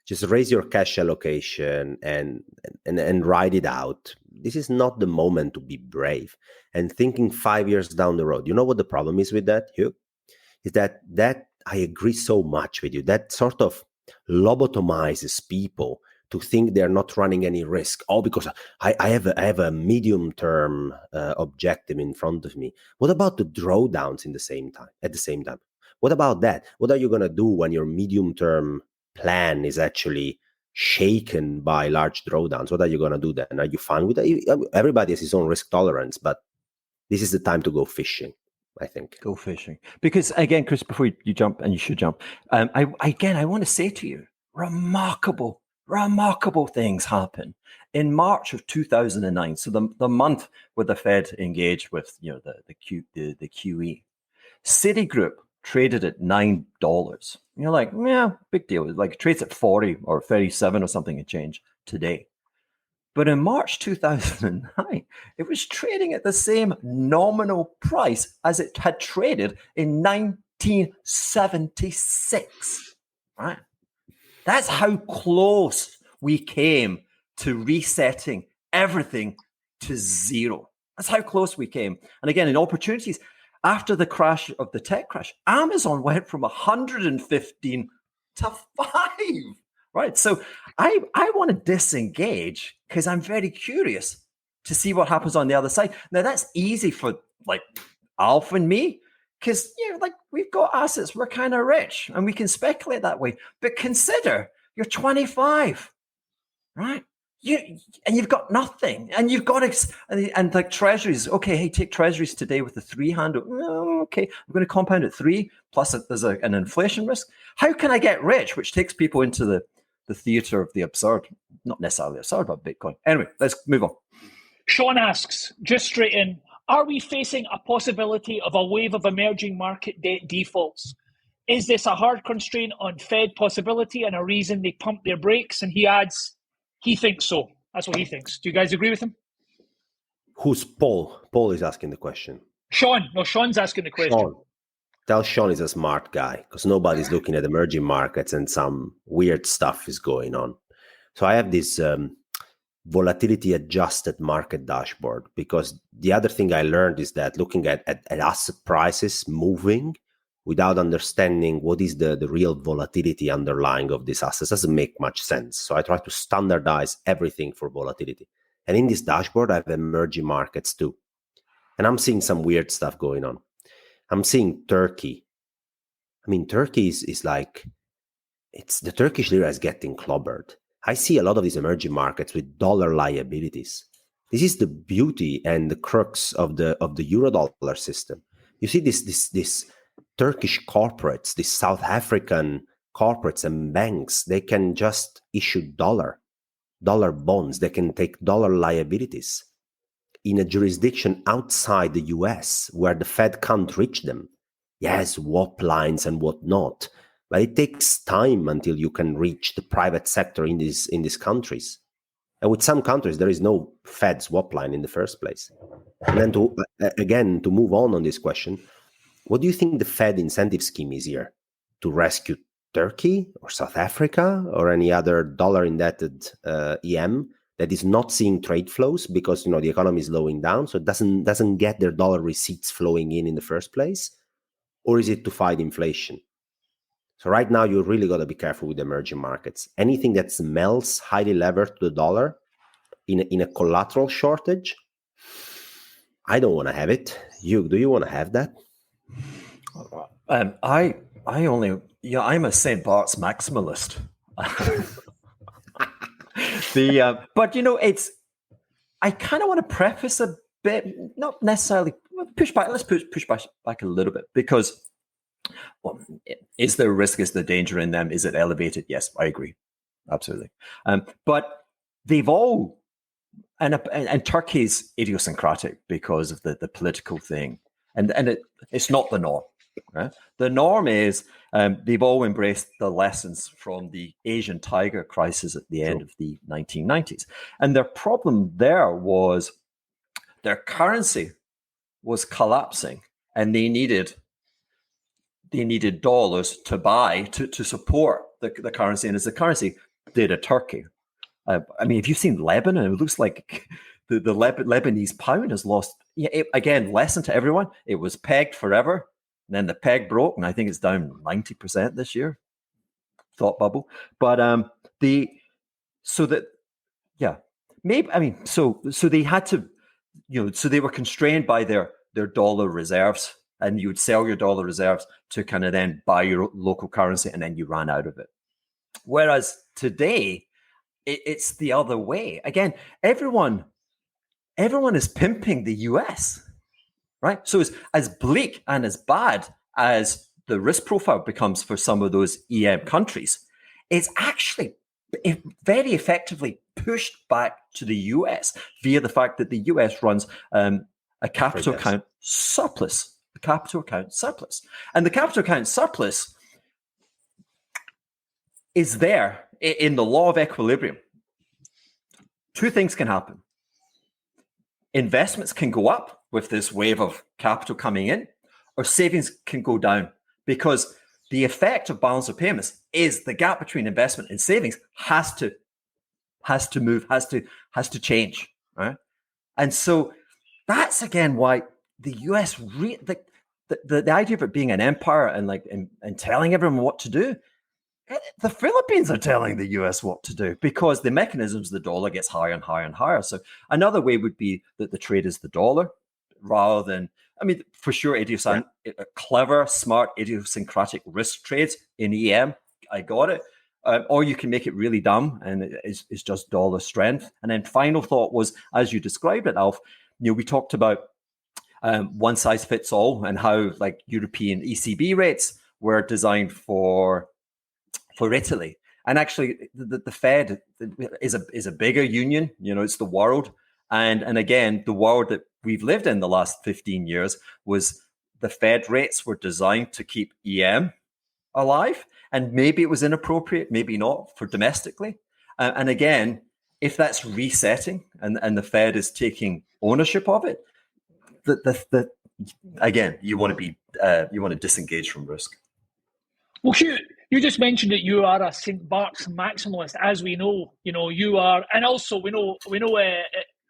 just raise your cash allocation and ride it out. This is not the moment to be brave and thinking 5 years down the road. You know what the problem is with that, Hugh? Is that I agree so much with you. That sort of lobotomizes people to think they're not running any risk. Oh, because I have a medium-term objective in front of me. What about the drawdowns at the same time? What about that? What are you going to do when your medium-term plan is actually shaken by large drawdowns? What are you going to do then? Are you fine with that? Everybody has his own risk tolerance, but this is the time to go fishing, I think. Go fishing. Because again, Chris, before you jump, and you should jump, I want to say to you, remarkable things happen. In March of 2009, so the month where the Fed engaged with the QE, Citigroup traded at $9. You're like, yeah, big deal. Like it trades at 40 or 37 or something and change today. But in March 2009, it was trading at the same nominal price as it had traded in 1976. Right? That's how close we came to resetting everything to zero. That's how close we came. And again, in opportunities, after the crash of the tech crash, Amazon went from 115 to 5. Right. So I want to disengage because I'm very curious to see what happens on the other side. Now, that's easy for like Alf and me because, like we've got assets. We're kind of rich and we can speculate that way. But consider you're 25, right? You've got nothing, and you've got and like treasuries. Okay, hey, take treasuries today with the 3 handle. Okay, I'm going to compound at 3 plus there's an inflation risk. How can I get rich? Which takes people into the theater of the absurd, not necessarily absurd, but Bitcoin. Anyway, let's move on. Sean asks, just straight in, are we facing a possibility of a wave of emerging market debt defaults? Is this a hard constraint on Fed possibility and a reason they pump their brakes? And he adds, he thinks so. That's what he thinks. Do you guys agree with him? Who's Paul? Paul is asking the question. Sean. No, Sean's asking the question. Sean. Tell Sean he's a smart guy because nobody's looking at emerging markets and some weird stuff is going on. So I have this volatility adjusted market dashboard because the other thing I learned is that looking at asset prices moving without understanding what is the real volatility underlying of these assets doesn't make much sense. So I try to standardize everything for volatility. And in this dashboard, I have emerging markets too. And I'm seeing some weird stuff going on. I'm seeing Turkey. I mean, Turkey is like, it's the Turkish lira is getting clobbered. I see a lot of these emerging markets with dollar liabilities. This is the beauty and the crux of the euro-dollar system. You see this Turkish corporates, these South African corporates and banks, they can just issue dollar bonds. They can take dollar liabilities in a jurisdiction outside the US where the Fed can't reach them. Yes, swap lines and whatnot, but it takes time until you can reach the private sector in these countries. And with some countries, there is no Fed swap line in the first place. And then to move on this question, what do you think the Fed incentive scheme is here? To rescue Turkey or South Africa or any other dollar-indebted EM that is not seeing trade flows because the economy is slowing down, so it doesn't get their dollar receipts flowing in the first place? Or is it to fight inflation? So right now, you really got to be careful with emerging markets. Anything that smells highly levered to the dollar in a collateral shortage, I don't want to have it. Hugh, do you want to have that? I'm a St. Bart's maximalist. But I kind of want to preface a bit, not necessarily push back. Let's push back a little bit because, is there a risk? Is there danger in them? Is it elevated? Yes, I agree, absolutely. But they've all, and Turkey's idiosyncratic because of the political thing, and it's not the norm. Right? The norm is they've all embraced the lessons from the Asian tiger crisis at the end of the 1990s. And their problem there was their currency was collapsing and they needed dollars to buy to support the currency. And as the currency did at Turkey, I mean, if you've seen Lebanon, it looks like the Lebanese pound has lost, again, lesson to everyone. It was pegged forever. And then the peg broke, and I think it's down 90% this year. Thought bubble. But so they had to, so they were constrained by their dollar reserves, and you would sell your dollar reserves to kind of then buy your local currency, and then you ran out of it. Whereas today, it's the other way. Again, everyone is pimping the US, right? So it's as bleak and as bad as the risk profile becomes for some of those EM countries, it's actually very effectively pushed back to the US via the fact that the US runs a capital account surplus. The capital account surplus. And the capital account surplus is there in the law of equilibrium. Two things can happen. Investments can go up with this wave of capital coming in, or savings can go down, because the effect of balance of payments is the gap between investment and savings has to move, has to change, right? And so that's again why the US, the idea of it being an empire and telling everyone what to do, the Philippines are telling the US what to do, because the mechanisms, the dollar gets higher and higher and higher. So another way would be that the trade is the dollar rather than, for sure, clever, smart, idiosyncratic risk trades in EM. I got it. Or you can make it really dumb and it's just dollar strength. And then final thought was, as you described it, Alf, we talked about one size fits all and how European ECB rates were designed for Italy. And actually, the Fed is a bigger union. It's the world. And again, the world that we've lived in the last 15 years was the Fed rates were designed to keep EM alive. And maybe it was inappropriate, maybe not, for domestically. And again, if that's resetting and the Fed is taking ownership of it, again, you want to disengage from risk. Well, Hugh, you just mentioned that you are a St. Bart's maximalist, as we know. You are, and also we know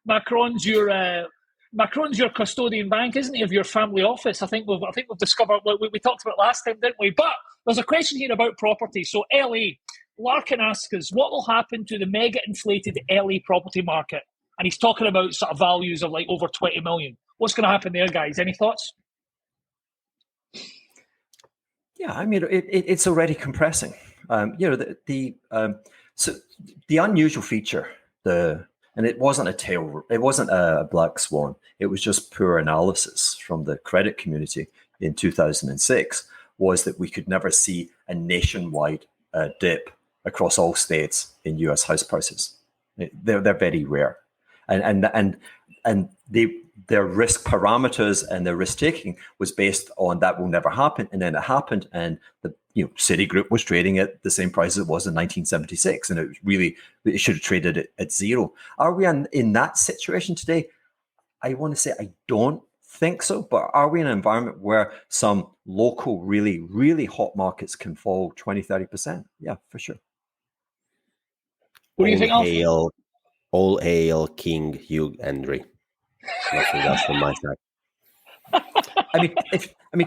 Macron's your custodian bank, isn't he, of your family office? I think we've discovered what we talked about last time, didn't we? But there's a question here about property. So LA, Larkin asks us, what will happen to the mega inflated LA property market? And he's talking about sort of values of over 20 million. What's going to happen there, guys? Any thoughts? Yeah, it's already compressing. So the unusual feature, and it wasn't a black swan. It was just poor analysis from the credit community in 2006. Was that we could never see a nationwide dip across all states in U.S. house prices. They're very rare, and their risk parameters and their risk taking was based on that will never happen, and then it happened, and the Citigroup was trading at the same price it was in 1976, and it should have traded at zero. Are we in that situation today? I want to say I don't think so, but are we in an environment where some local really, really hot markets can fall 20-30%? Yeah, for sure. What do you think, Alf? All hail King Hugh Hendry. Nothing else from my side.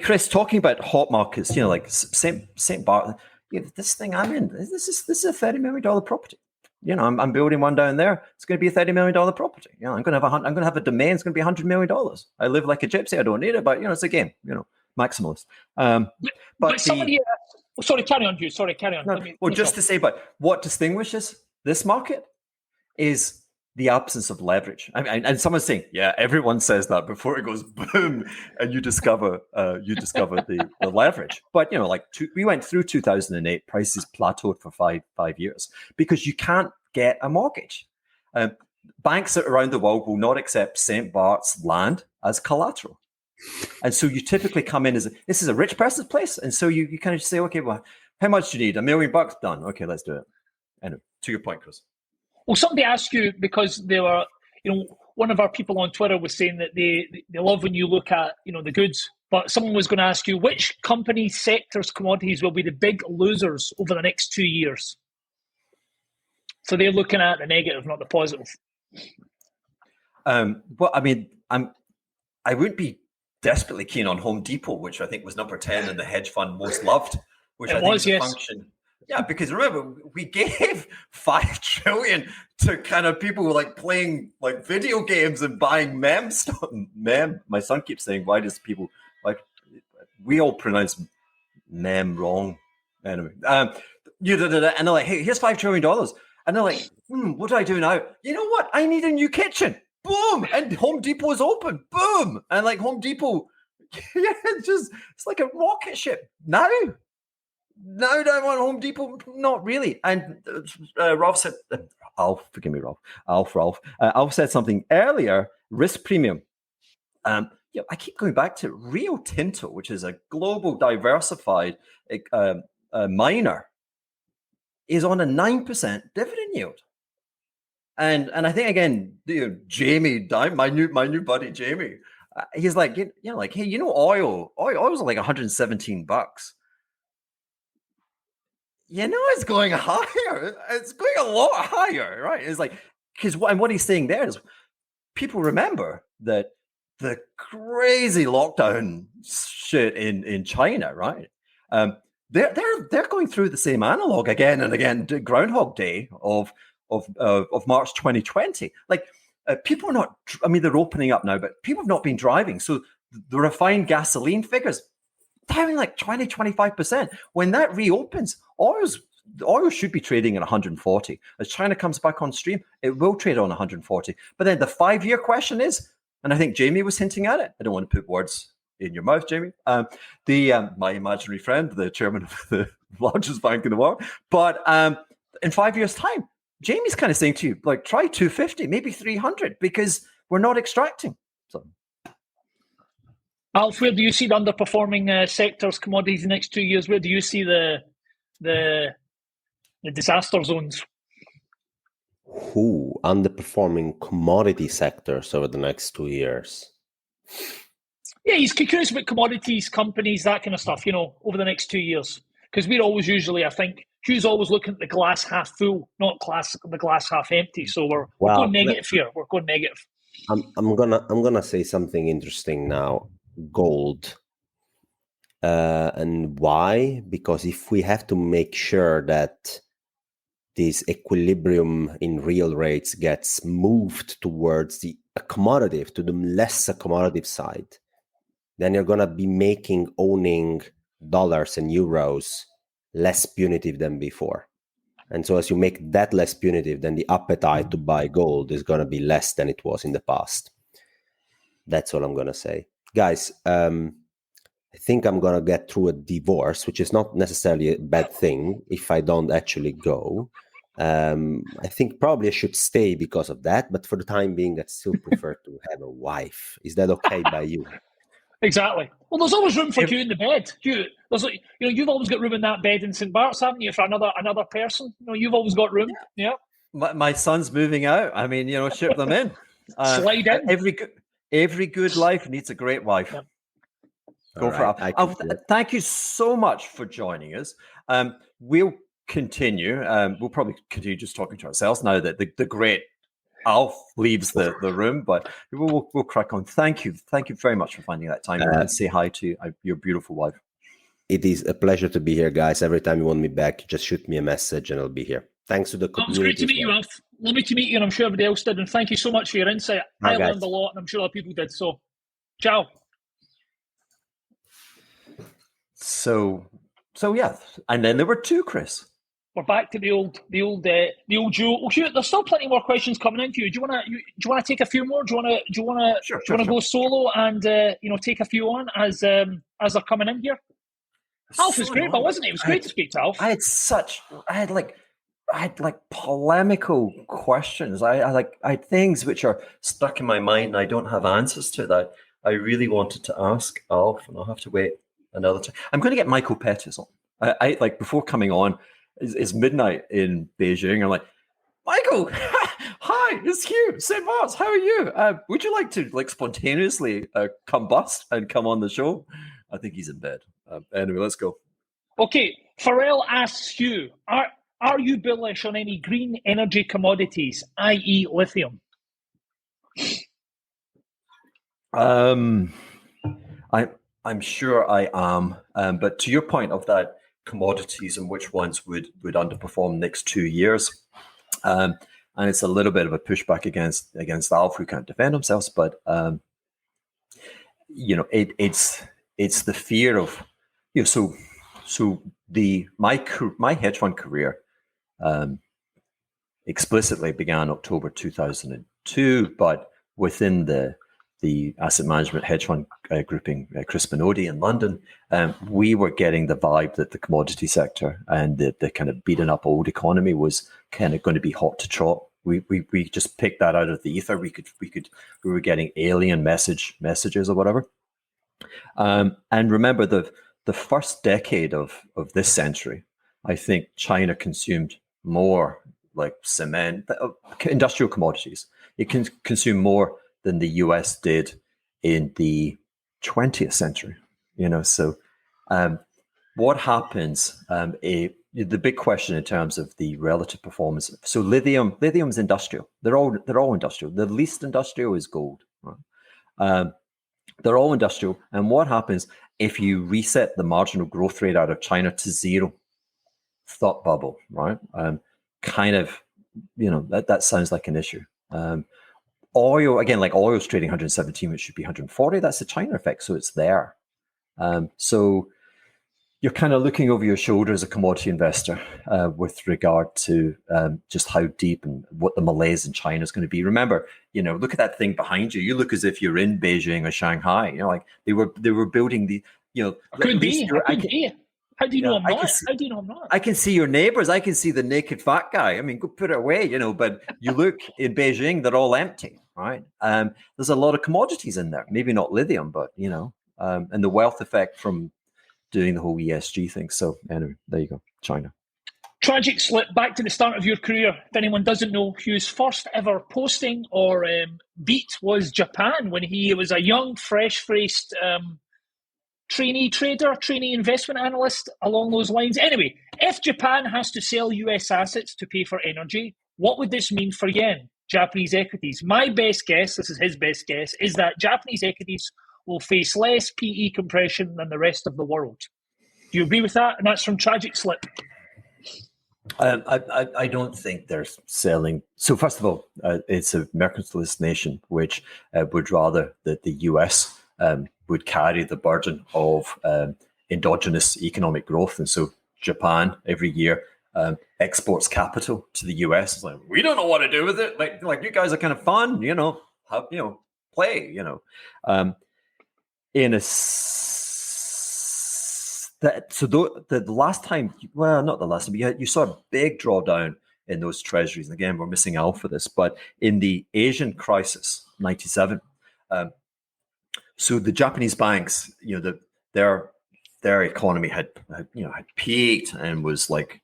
Chris, talking about hot markets, like St. Bart, this thing I'm in, this is a $30 million property. I'm building one down there. It's going to be a $30 million property. I'm going to have a domain. It's going to be $100 million. I live like a gypsy. I don't need it, but it's a game. Maximalist. But somebody here. Sorry, carry on, Hugh. Sorry, carry on. No, just to say, but what distinguishes this market is the absence of leverage. And someone's saying, yeah, everyone says that before it goes boom, and you discover the leverage. But we went through 2008, prices plateaued for five years because you can't get a mortgage. Banks around the world will not accept St. Bart's land as collateral, and so you typically come in as this is a rich person's place, and so you kind of say, okay, well, how much do you need? $1 million? Done. Okay, let's do it. Anyway, to your point, Chris. Well, somebody asked you, because they were, one of our people on Twitter was saying that they love when you look at, the goods, but someone was going to ask you, which company sectors, commodities will be the big losers over the next 2 years? So they're looking at the negative, not the positive. Well, I wouldn't be desperately keen on Home Depot, which I think was number 10 in the hedge fund most loved, which It I think was, is a yes. function. Yeah, because remember, we gave 5 trillion to kind of people like playing like video games and buying mem stuff. Mem. My son keeps saying, why does people like, we all pronounce mem wrong. Anyway, and they're like, hey, here's $5 trillion. And they're like, what do I do now? You know what? I need a new kitchen. Boom. And Home Depot is open. Boom. And like Home Depot, yeah, it's like a rocket ship. Now do I want Home Depot? Not really. And Ralph said, Alf said something earlier, risk premium. I keep going back to Rio Tinto, which is a global diversified miner, is on a 9% dividend yield. And I think again, Jamie, my new buddy Jamie, he's like, hey, oil's like $117. It's going higher. It's going a lot higher, right? It's like, because what he's saying there is, people remember that the crazy lockdown shit in China, right? They're going through the same analog again and again, Groundhog Day of March 2020. Like people are not. I mean, they're opening up now, but people have not been driving, so the refined gasoline figures down like 20-25%. When that reopens, oil should be trading at 140. As China comes back on stream, it will trade on 140. But then the 5-year question is, and I think Jamie was hinting at it. I don't want to put words in your mouth, Jamie. My imaginary friend, the chairman of the largest bank in the world. But in 5 years' time, Jamie's kind of saying to you, like, try 250, maybe 300, because we're not extracting. So. Alf, where do you see the underperforming sectors, commodities, in the next 2 years? Where do you see the disaster zones? Who underperforming commodity sectors over the next 2 years? Yeah, he's curious about commodities, companies, that kind of stuff, over the next 2 years. Because we're always usually, I think, Hugh's always looking at the glass half full, not the glass half empty. So we're going negative here. We're going negative. I'm gonna say something interesting now. Gold. And why? Because if we have to make sure that this equilibrium in real rates gets moved towards the accommodative, to the less accommodative side, then you're going to be making owning dollars and euros less punitive than before. And so as you make that less punitive, then the appetite to buy gold is going to be less than it was in the past. That's all I'm going to say. Guys, I think I'm going to get through a divorce, which is not necessarily a bad thing if I don't actually go. I think probably I should stay because of that, but for the time being, I still prefer to have a wife. Is that okay by you? Exactly. Well, there's always room for you in the bed. You've always got room in that bed in St. Bart's, haven't you, for another person? You've always got room. Yeah. My son's moving out. I mean, ship them in. Slide in. Every good life needs a great wife. Yep. Go for it. Thank you so much for joining us. We'll continue. We'll probably continue just talking to ourselves now that the great Alf leaves the room, but we'll crack on. Thank you very much for finding that time and say hi to your beautiful wife. It is a pleasure to be here, guys. Every time you want me back, just shoot me a message and I'll be here. Thanks to the community. It was great to meet you, Alf. Lovely to meet you, and I'm sure everybody else did. And thank you so much for your insight. I learned a lot, and I'm sure other people did. So, ciao. So yeah, and then there were 2, Chris. We're back to the old duo. Well, Hugh, there's still plenty more questions coming in to you. Do you want to take a few more? Do you want to go solo and take a few on as they're coming in here? Alf was great, but wasn't it? It was great to speak to Alf. I had polemical questions. I had things which are stuck in my mind and I don't have answers to that I really wanted to ask Alf, and I'll have to wait another time. I'm going to get Michael Pettis on. I before coming on, it's midnight in Beijing. I'm like, Michael, hi, it's Hugh, St. Bart's. How are you? Would you like to spontaneously combust and come on the show? I think he's in bed. Anyway, let's go. Okay, Pharrell asks Hugh, are you bullish on any green energy commodities, i.e. lithium? I'm sure I am. But to your point of that commodities and which ones would underperform next 2 years, and it's a little bit of a pushback against Alf, who can't defend themselves. But it's the fear of my hedge fund career explicitly began October 2002, but within the asset management hedge fund grouping, Chris Benodi in London, we were getting the vibe that the commodity sector and the kind of beaten up old economy was kind of going to be hot to trot. We just picked that out of the ether. We were getting alien messages or whatever. And remember the first decade of this century, I think China consumed more like cement, industrial commodities. It can consume more than the US did in the 20th century. So what happens? The big question in terms of the relative performance. So lithium's industrial. They're all industrial. The least industrial is gold. Right? They're all industrial. And what happens if you reset the marginal growth rate out of China to zero? Thought bubble, right? That sounds like an issue. Oil, again, like oil's trading 117, which should be 140. That's the China effect, so it's there. So you're kind of looking over your shoulder as a commodity investor with regard to just how deep and what the malaise in China is going to be. Remember, look at that thing behind you. You look as if you're in Beijing or Shanghai. Like they were building the. Could be. How do you know I'm not? How do you know I'm not? I can see your neighbors. I can see the naked fat guy. I mean, go put it away, but you look in Beijing, they're all empty, right? There's a lot of commodities in there. Maybe not lithium, but, and the wealth effect from doing the whole ESG thing. So anyway, there you go, China. Tragic slip back to the start of your career. If anyone doesn't know, Hugh's first ever posting or beat was Japan when he was a young, fresh-faced trainee trader, trainee investment analyst, along those lines. Anyway, if Japan has to sell US assets to pay for energy, what would this mean for yen, Japanese equities? My best guess, this is his best guess, is that Japanese equities will face less PE compression than the rest of the world. Do you agree with that? And that's from Tragic Slip. I don't think they're selling. So first of all, it's a mercantilist nation, which would rather that the US would carry the burden of endogenous economic growth. And so Japan every year exports capital to the US. It's like, we don't know what to do with it. Like you guys are kind of fun, play, in a the last time, well, not the last time, but you saw a big drawdown in those treasuries. And again, we're missing out for this, but in the Asian crisis, 97, so the Japanese banks, their economy had peaked and was like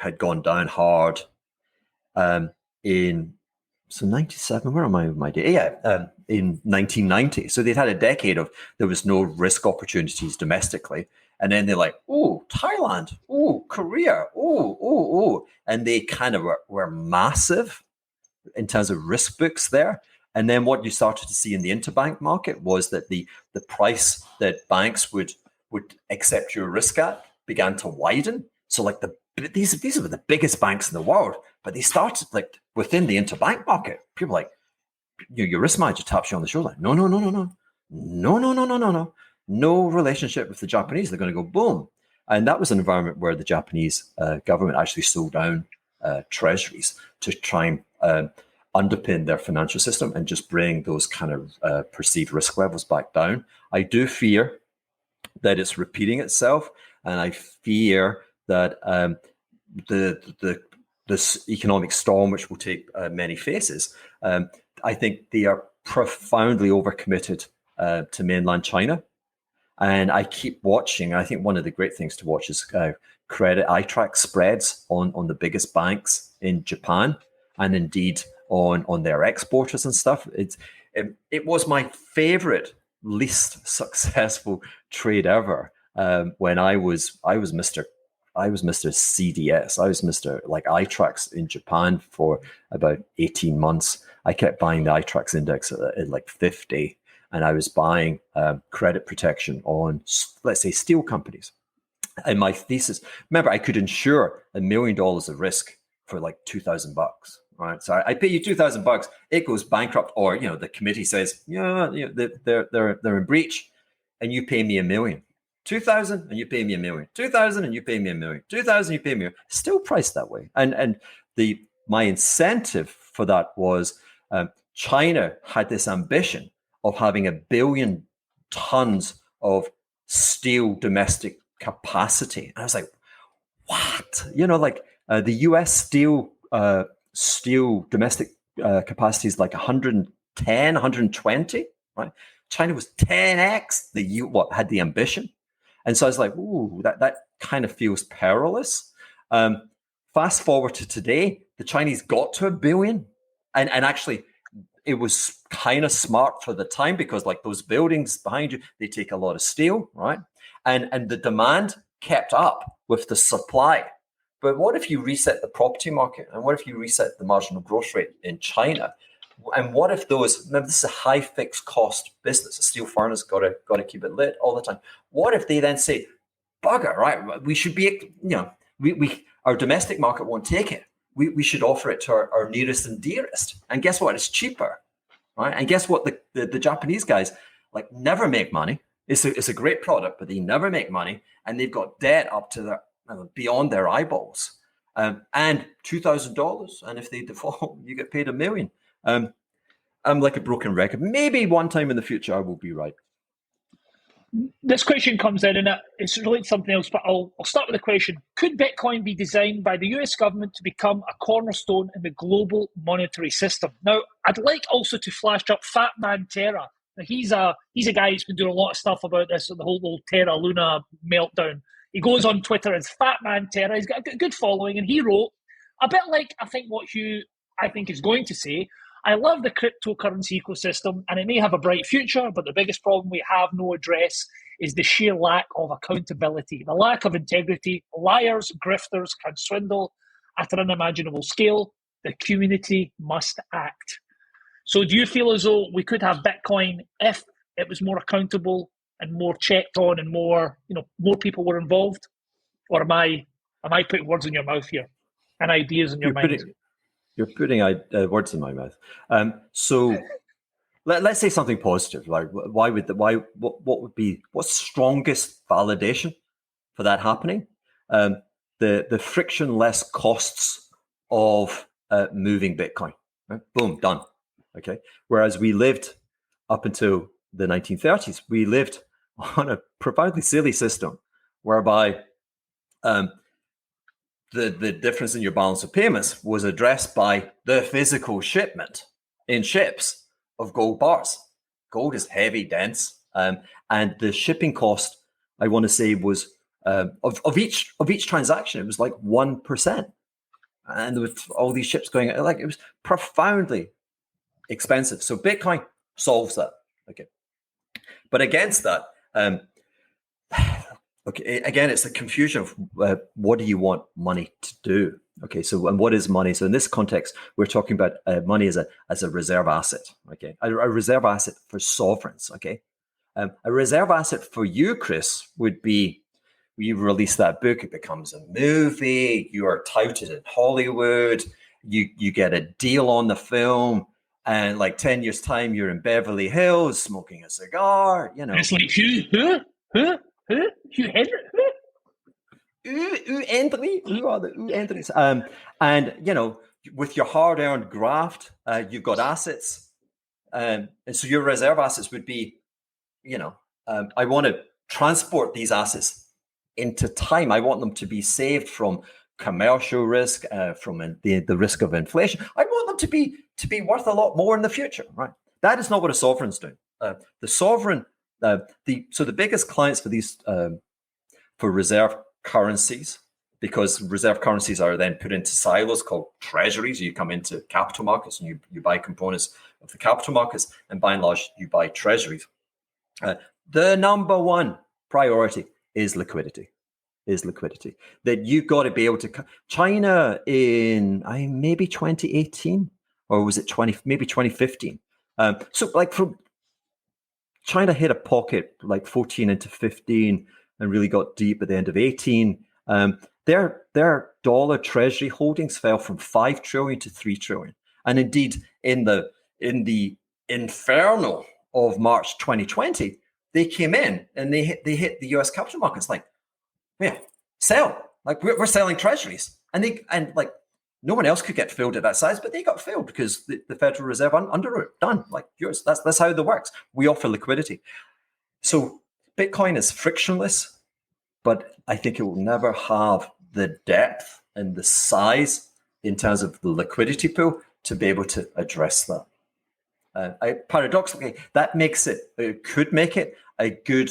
had gone down hard. In 97, where am I with my day? Yeah, in 1990. So they'd had a decade of there was no risk opportunities domestically, and then they're like, oh, Thailand, oh, Korea, oh, and they kind of were massive in terms of risk books there. And then what you started to see in the interbank market was that the price that banks would accept your risk at began to widen. So like these were the biggest banks in the world, but they started like within the interbank market. People like your risk manager taps you on the shoulder. No. No relationship with the Japanese. They're going to go boom. And that was an environment where the Japanese government actually sold down treasuries to try and underpin their financial system and just bring those kind of perceived risk levels back down. I do fear that it's repeating itself, and I fear that this economic storm, which will take many faces, I think they are profoundly overcommitted to mainland China. And I keep watching. I think one of the great things to watch is credit. I track spreads on the biggest banks in Japan, and indeed on their exporters and stuff. It was my favorite, least successful trade ever when I was Mr. CDS. I was Mr. like iTrax in Japan for about 18 months. I kept buying the iTrax index at like 50. and I was buying credit protection on, let's say, steel companies. And my thesis, remember, I could insure $1 million of risk for like $2,000, right? So I pay you $2,000, it goes bankrupt, or the committee says, they're in breach, and you pay me $1 million. 2,000 and you pay me $1 million. 2,000 and you pay me $1 million. 2,000 you pay me. Still priced that way. And my incentive for that was China had this ambition of having 1 billion tons of steel domestic capacity. And I was like, what? The US steel domestic capacity is like 110, 120, right? China was 10x had the ambition. And so I was like, ooh, that kind of feels perilous. Fast forward to today, the Chinese got to 1 billion. And actually, it was kind of smart for the time, because like those buildings behind you, they take a lot of steel, right? And the demand kept up with the supply. But what if you reset the property market? And what if you reset the marginal growth rate in China? And what if remember, this is a high fixed cost business. A steel furnace got to keep it lit all the time. What if they then say, bugger, right? We should be, our domestic market won't take it. We should offer it to our nearest and dearest. And guess what? It's cheaper, right? And guess what? The Japanese guys like never make money. It's a great product, but they never make money, and they've got debt up to beyond their eyeballs, and $2,000. And if they default, you get paid $1 million. I'm like a broken record. Maybe one time in the future I will be right. This question comes in, and it's related to something else, but I'll start with the question. Could Bitcoin be designed by the US government to become a cornerstone in the global monetary system? Now, I'd like also to flash up Fat Man Terra. Now, he's a guy who's been doing a lot of stuff about this, the whole Terra Luna meltdown. He goes on Twitter as Fat Man Terra. He's got a good following, and he wrote, a bit like I think what Hugh, I think, is going to say, I love the cryptocurrency ecosystem, and it may have a bright future, but the biggest problem we have no address is the sheer lack of accountability, the lack of integrity. Liars, grifters can swindle at an unimaginable scale. The community must act. So do you feel as though we could have Bitcoin if it was more accountable and more checked on and more people were involved? Or am I putting words in your mouth here and ideas in your mind? You're putting words in my mouth. So let's say something positive. Like, what's strongest validation for that happening? The frictionless costs of moving Bitcoin. Right? Boom, done. Okay. Whereas we lived up until the 1930s, we lived on a profoundly silly system whereby the difference in your balance of payments was addressed by the physical shipment in ships of gold bars. Gold is heavy, dense, and the shipping cost, I want to say, was of each transaction, it was like 1%, and with all these ships going, like, it was profoundly expensive. So Bitcoin solves that. Okay, but against that, okay, again, it's the confusion of what do you want money to do? Okay, so and what is money? So in this context, we're talking about money as a reserve asset. Okay, a reserve asset for sovereigns. Okay, a reserve asset for you, Chris, would be you release that book, it becomes a movie, you are touted in Hollywood, you get a deal on the film, and like 10 years time, you're in Beverly Hills smoking a cigar. It's like Hugh, Hugh Hendry. Hendry, who are the Hendrys? And with your hard-earned graft, you've got assets, and so your reserve assets would be, I want to transport these assets into time. I want them to be saved from commercial risk, from the risk of inflation. I want them to be worth a lot more in the future. Right? That is not what a sovereign's doing. The sovereign. So the biggest clients for these for reserve currencies, because reserve currencies are then put into silos called treasuries. You come into capital markets and you buy components of the capital markets, and by and large you buy treasuries. The number one priority is liquidity. That you've got to be able to. China in maybe 2018, or was it maybe 2015? So like from China hit a pocket like 14 into 15 and really got deep at the end of 18. Their dollar treasury holdings fell from 5 trillion to 3 trillion. And indeed, in the inferno of March 2020, they came in and they hit the US capital markets like, yeah, sell. Like we're selling treasuries. And like no one else could get filled at that size, but they got filled because the Federal Reserve underwrote. Done. Like yours. That's how it works. We offer liquidity. So Bitcoin is frictionless, but I think it will never have the depth and the size in terms of the liquidity pool to be able to address that. Paradoxically, that makes it could make it a good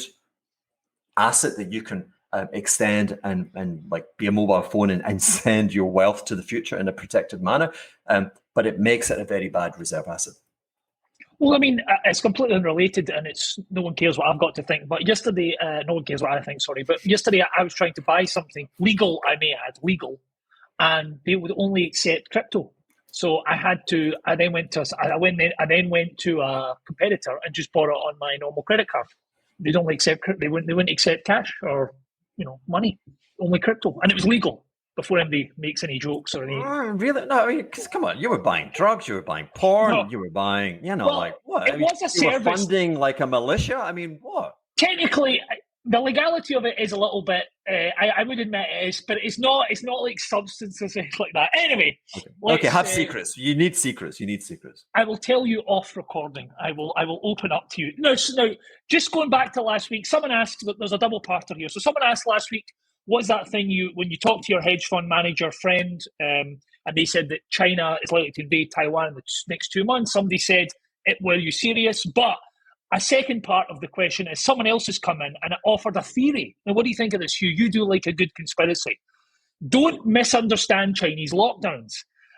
asset that you can extend and like be a mobile phone and send your wealth to the future in a protected manner. But it makes it a very bad reserve asset. Well, I mean, it's completely unrelated, and it's no one cares what I've got to think. But yesterday, no one cares what I think. Sorry, but yesterday I was trying to buy something legal. I may add legal, and they would only accept crypto. So I then went to a competitor and just bought it on my normal credit card. They don't accept they wouldn't accept cash or money, only crypto, and it was legal before anybody makes any jokes or anything. Really? No, I mean, because come on, you were buying drugs, you were buying porn, you were buying, like what? It was a service. You were funding like a militia. I mean, what? Technically, the legality of it is a little bit. I would admit it is, but it's not. It's not like substances like that. Anyway, okay. Have secrets. You need secrets. I will tell you off recording. I will open up to you. Now, just going back to last week, someone asked. There's a double parter here. So someone asked last week, what's that thing when you talk to your hedge fund manager friend, and they said that China is likely to invade Taiwan in the next 2 months. Somebody said, were you serious? But a second part of the question is someone else has come in and offered a theory. Now, what do you think of this, Hugh? You do like a good conspiracy. Don't misunderstand Chinese lockdowns.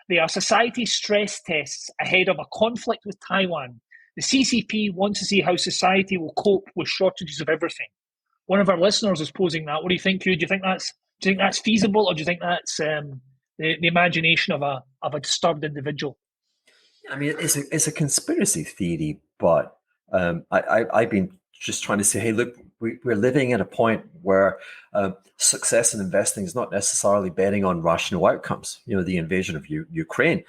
They are society stress tests ahead of a conflict with Taiwan. The CCP wants to see how society will cope with shortages of everything. One of our listeners is posing that. What do you think, Hugh? Do you think that's feasible, or do you think that's the imagination of a disturbed individual? I mean, it's a conspiracy theory, but I've been just trying to say, hey, look, we're living at a point where success in investing is not necessarily betting on rational outcomes. The invasion of Ukraine,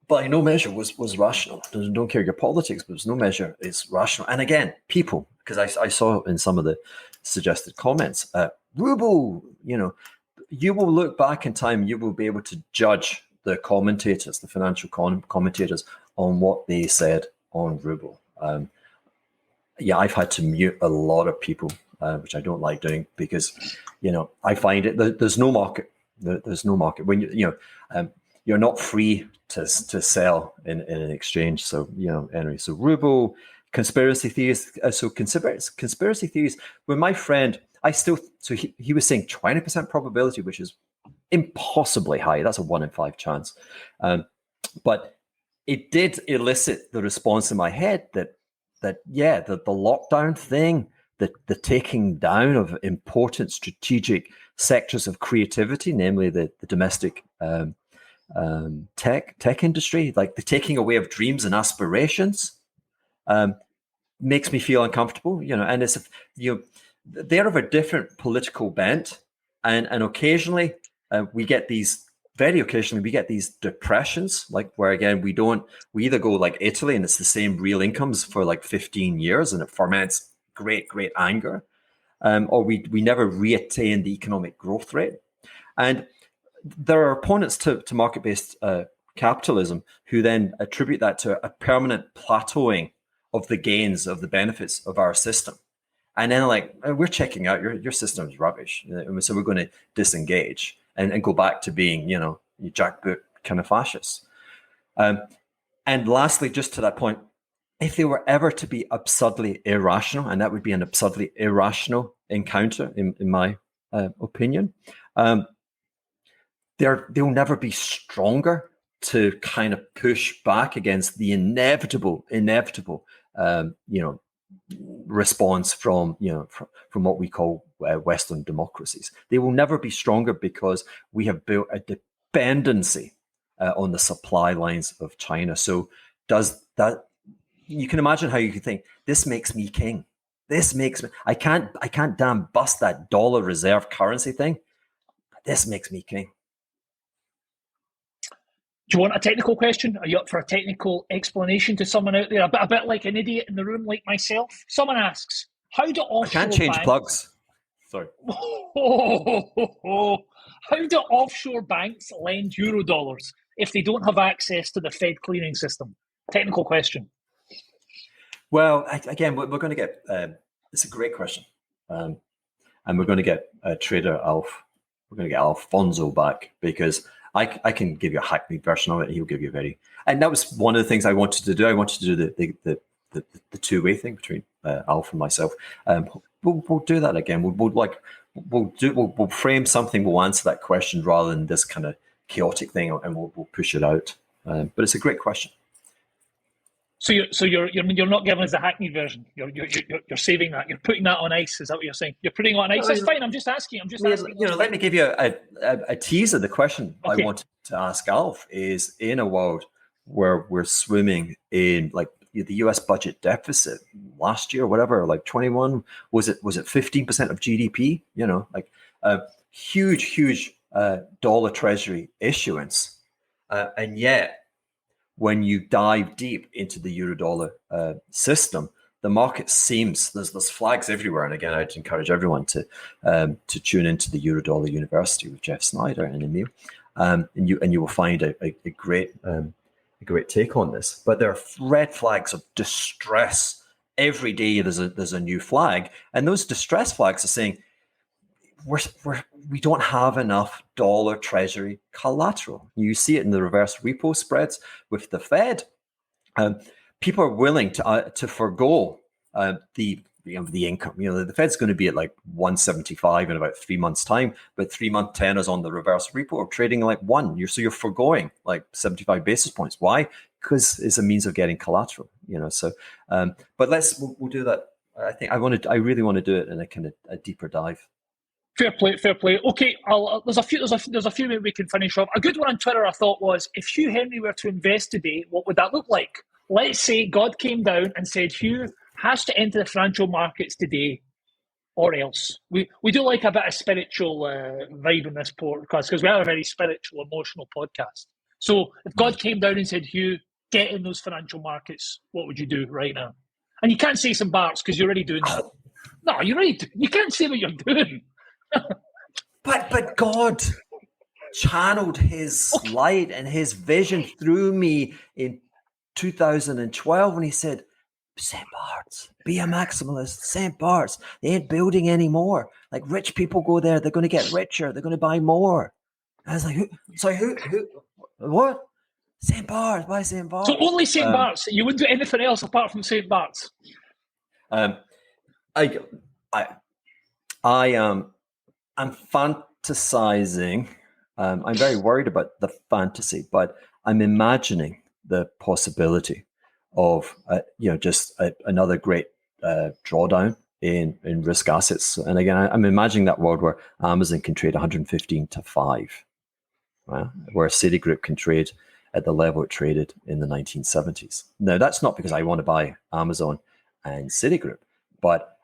by no measure was rational. Don't care your politics, but there's no measure is rational. And again, people, because I saw in some of the suggested comments, ruble, you will look back in time, you will be able to judge the commentators, the financial commentators, on what they said on ruble. I've had to mute a lot of people, which I don't like doing because, I find it there's no market. There's no market when you're not free to sell in an exchange. So anyway, so ruble, conspiracy theories. Conspiracy theories. When my friend, he was saying 20% probability, which is impossibly high. That's a 1 in 5 chance. But it did elicit the response in my head that the lockdown thing, the taking down of important strategic sectors of creativity, namely the domestic tech industry, like the taking away of dreams and aspirations, makes me feel uncomfortable. And it's they're of a different political bent, and occasionally we get these. Very occasionally, we get these depressions, like where again we either go like Italy and it's the same real incomes for like 15 years and it ferments great anger, or we never reattain the economic growth rate. And there are opponents to market-based capitalism who then attribute that to a permanent plateauing of the gains of the benefits of our system, and then like we're checking out your system is rubbish, so we're going to disengage. And go back to being, jackboot kind of fascists. And lastly, just to that point, if they were ever to be absurdly irrational, and that would be an absurdly irrational encounter, in my opinion, they'll never be stronger to kind of push back against the inevitable, response from what we call Western democracies. They will never be stronger because we have built a dependency on the supply lines of China. So does that you can imagine how you could think, this makes me king. This makes me, I can't damn bust that dollar reserve currency thing. This makes me king. Do you want a technical question? Are you up for a technical explanation to someone out there? A bit like an idiot in the room like myself. Someone asks, how do offshore I can't change banks... plugs. Sorry. How do offshore banks lend Eurodollars if they don't have access to the Fed clearing system? Technical question. Well, again, we're going to get, it's a great question. And we're going to get trader Alf. We're going to get Alfonso back because I can give you a hackneyed version of it. He'll give you a very, and that was one of the things I wanted to do. I wanted to do the two-way thing between Alf and myself. We'll do that again. We'll frame something. We'll answer that question rather than this kind of chaotic thing, and we'll push it out. But it's a great question. So you're not giving us the hackneyed version. You're saving that. You're putting that on ice. Is that what you're saying? You're putting it on ice. That's fine. I'm just asking. Let me give you a teaser. The question I wanted to ask Alf is: in a world where we're swimming in like the U.S. budget deficit last year, whatever, like 21, was it 15% of GDP? Like a huge dollar treasury issuance, and yet, when you dive deep into the Eurodollar system, the market seems there's flags everywhere. And again, I'd encourage everyone to tune into the Eurodollar University with Jeff Snyder and Emil, and you will find a great take on this. But there are red flags of distress every day. There's a new flag, and those distress flags are saying we don't have enough dollar treasury collateral. You see it in the reverse repo spreads with the Fed. People are willing to forego the income. The Fed's going to be at like 175 in about 3 months' time, but 3-month tenors on the reverse repo are trading like 1. You're foregoing like 75 basis points. Why? Because it's a means of getting collateral. So, but we'll do that. I really want to do it in a kind of a deeper dive. Fair play. Okay, there's a few maybe we can finish off. A good one on Twitter I thought was, if Hugh Henry were to invest today, what would that look like? Let's say God came down and said, Hugh has to enter the financial markets today or else. We do like a bit of spiritual vibe in this podcast because we are a very spiritual, emotional podcast. So if God came down and said, Hugh, get in those financial markets, what would you do right now? And you can't say some bars because you're already doing that. No, you can't say what you're doing. But God channeled his light and his vision through me in 2012 when he said, St. Bart's, be a maximalist. St. Bart's, they ain't building anymore. Like rich people go there, they're going to get richer, they're going to buy more. I was like, who? What? St. Bart's, why St. Bart's? So only St. Bart's. You wouldn't do anything else apart from St. Bart's. I'm fantasizing. I'm very worried about the fantasy, but I'm imagining the possibility of another great drawdown in risk assets. And again, I'm imagining that world where Amazon can trade 115 to 5, right? Where Citigroup can trade at the level it traded in the 1970s. Now, that's not because I want to buy Amazon and Citigroup, but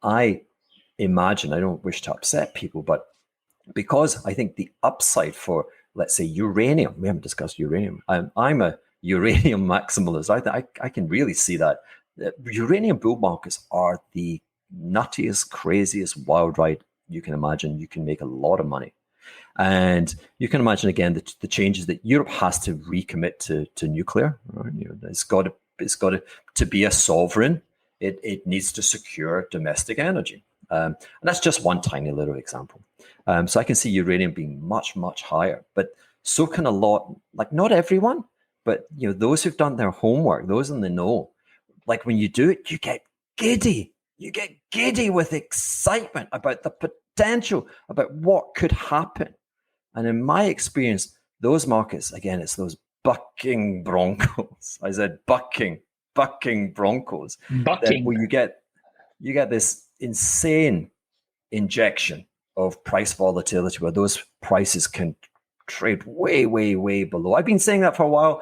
I imagine, I don't wish to upset people, but because I think the upside for, let's say, uranium, we haven't discussed uranium. I'm a uranium maximalist. I can really see that. Uranium bull markets are the nuttiest, craziest wild ride you can imagine. You can make a lot of money. And you can imagine, again, the changes that Europe has to recommit to nuclear. Right? It's got to be a sovereign. It needs to secure domestic energy. And that's just one tiny little example. So I can see uranium being much, much higher, but so can a lot, like not everyone, but those who've done their homework, those in the know, like when you do it, you get giddy. You get giddy with excitement about the potential, about what could happen. And in my experience, those markets, again, it's those bucking broncos. I said bucking broncos. Where you get this insane injection of price volatility where those prices can trade way, way, way below. I've been saying that for a while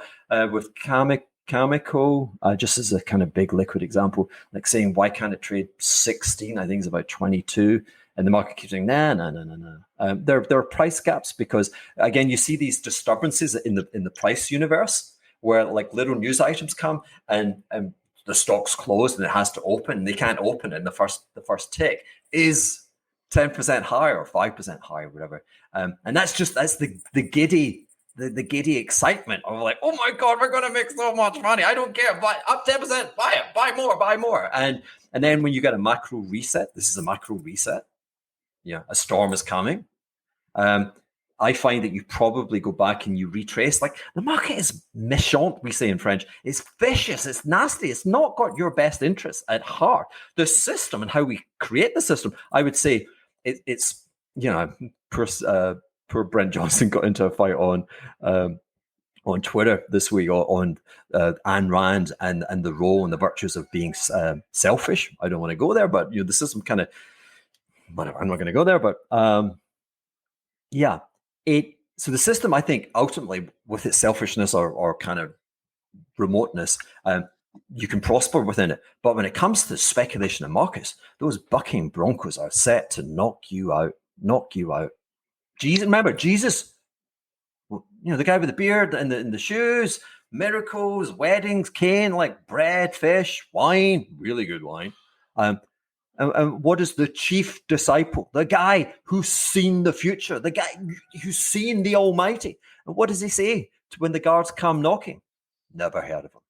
with chemical, just as a kind of big liquid example, like saying, why can't it trade 16? I think it's about 22. And the market keeps saying, no. There are price gaps because, again, you see these disturbances in the price universe where like little news items come and the stock's closed and it has to open and they can't open it. And the first tick is 10% higher or 5% higher, whatever. And that's the giddy excitement of like, oh my God, we're going to make so much money. I don't care. Buy up 10%, buy it, buy more. And then when you get a macro reset, this is a macro reset. Yeah, a storm is coming. I find that you probably go back and you retrace. Like the market is méchant, we say in French. It's vicious. It's nasty. It's not got your best interests at heart. The system and how we create the system, I would say it's poor Brent Johnson got into a fight on Twitter this week on Ayn Rand and the role and the virtues of being selfish. I don't want to go there, but the system kind of. Whatever, I'm not going to go there, but so the system, I think, ultimately, with its selfishness or kind of remoteness, you can prosper within it. But when it comes to speculation and markets, those bucking broncos are set to knock you out. Jesus, the guy with the beard and the shoes, miracles, weddings, Cain, like bread, fish, wine, really good wine. And what is the chief disciple? The guy who's seen the future, the guy who's seen the Almighty. And what does he say when the guards come knocking? Never heard of him.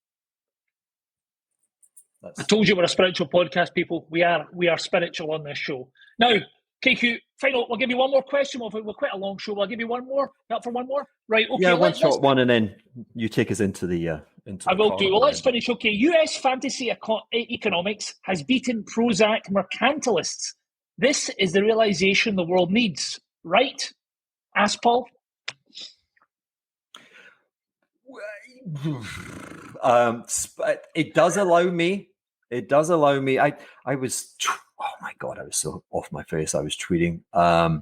I told you we're a spiritual podcast, people. We are spiritual on this show. Now, KQ, final, we'll give you one more question. We're quite a long show. I'll give you one more. Up for one more? Right, okay. Yeah, one short one, and then you take us into the... I will do. Well, let's finish. Okay, US fantasy economics has beaten Prozac mercantilists. This is the realization the world needs, right? Ask Paul. It does allow me. I was... Oh my God, I was so off my face. I was tweeting. I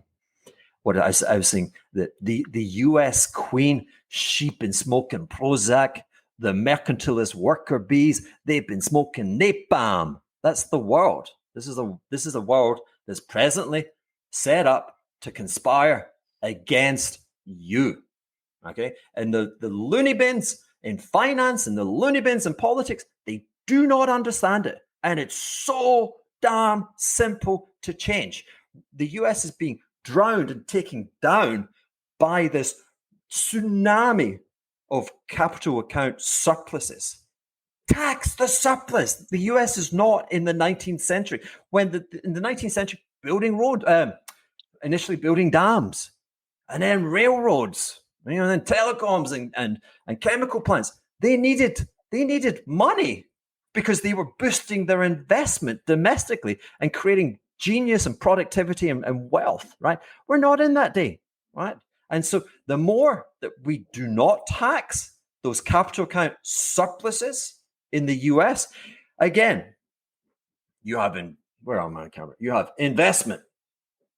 was saying that the US Queen, she's been smoking Prozac. The mercantilist worker bees, they've been smoking napalm. That's the world. This is a world that's presently set up to conspire against you. Okay? And the loony bins in finance and the loony bins in politics, they do not understand it. And it's so damn simple to change. The US is being drowned and taken down by this tsunami of capital account surpluses. Tax the surplus. The US is not in the 19th century. When in the 19th century, initially building dams, and then railroads, then telecoms and chemical plants. They needed money because they were boosting their investment domestically and creating genius and productivity and wealth, right? We're not in that day, right? And so the more that we do not tax those capital account surpluses in the US, again, you have you have investment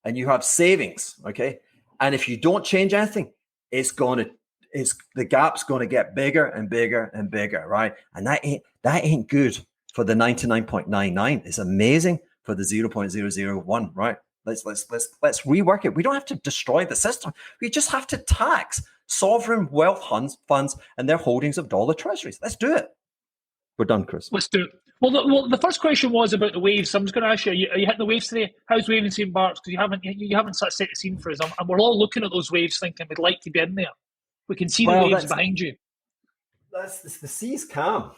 and you have savings, okay? And if you don't change anything, the gap's going to get bigger and bigger and bigger, right? And that ain't good for the 99.99. It's amazing for the 0.001, right? Let's rework it. We don't have to destroy the system. We just have to tax sovereign wealth funds and their holdings of dollar treasuries. Let's do it. We're done, Chris. Let's do it. Well, the first question was about the waves. So I'm just going to ask you: are you hitting the waves today? How's waving St. Bart's? Because you haven't sort of set the scene for us, and we're all looking at those waves, thinking we'd like to be in there. We can see the waves behind you. The sea's calm.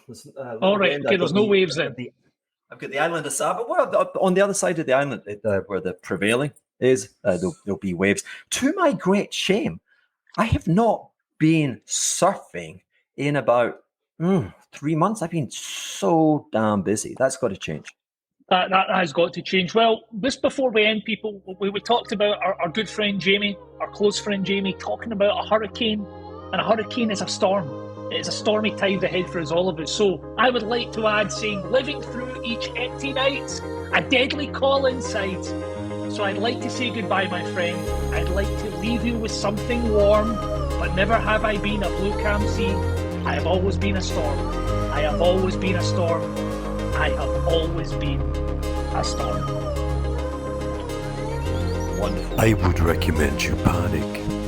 All right. Okay. There's no waves then. I've got the island of Saba. Well, on the other side of the island, where the prevailing is, there'll be waves. To my great shame, I have not been surfing in about 3 months. I've been so damn busy. That's got to change. That has got to change. Well, just before we end, people, we talked about our good friend Jamie, our close friend Jamie, talking about a hurricane. And a hurricane is a storm. It is a stormy tide ahead for us all of us. So I would like to add saying, living through each empty night, a deadly call inside. So I'd like to say goodbye, my friend. I'd like to leave you with something warm, but never have I been a blue calm sea. I have always been a storm. I have always been a storm. I have always been a storm. Wonderful. I would recommend you panic.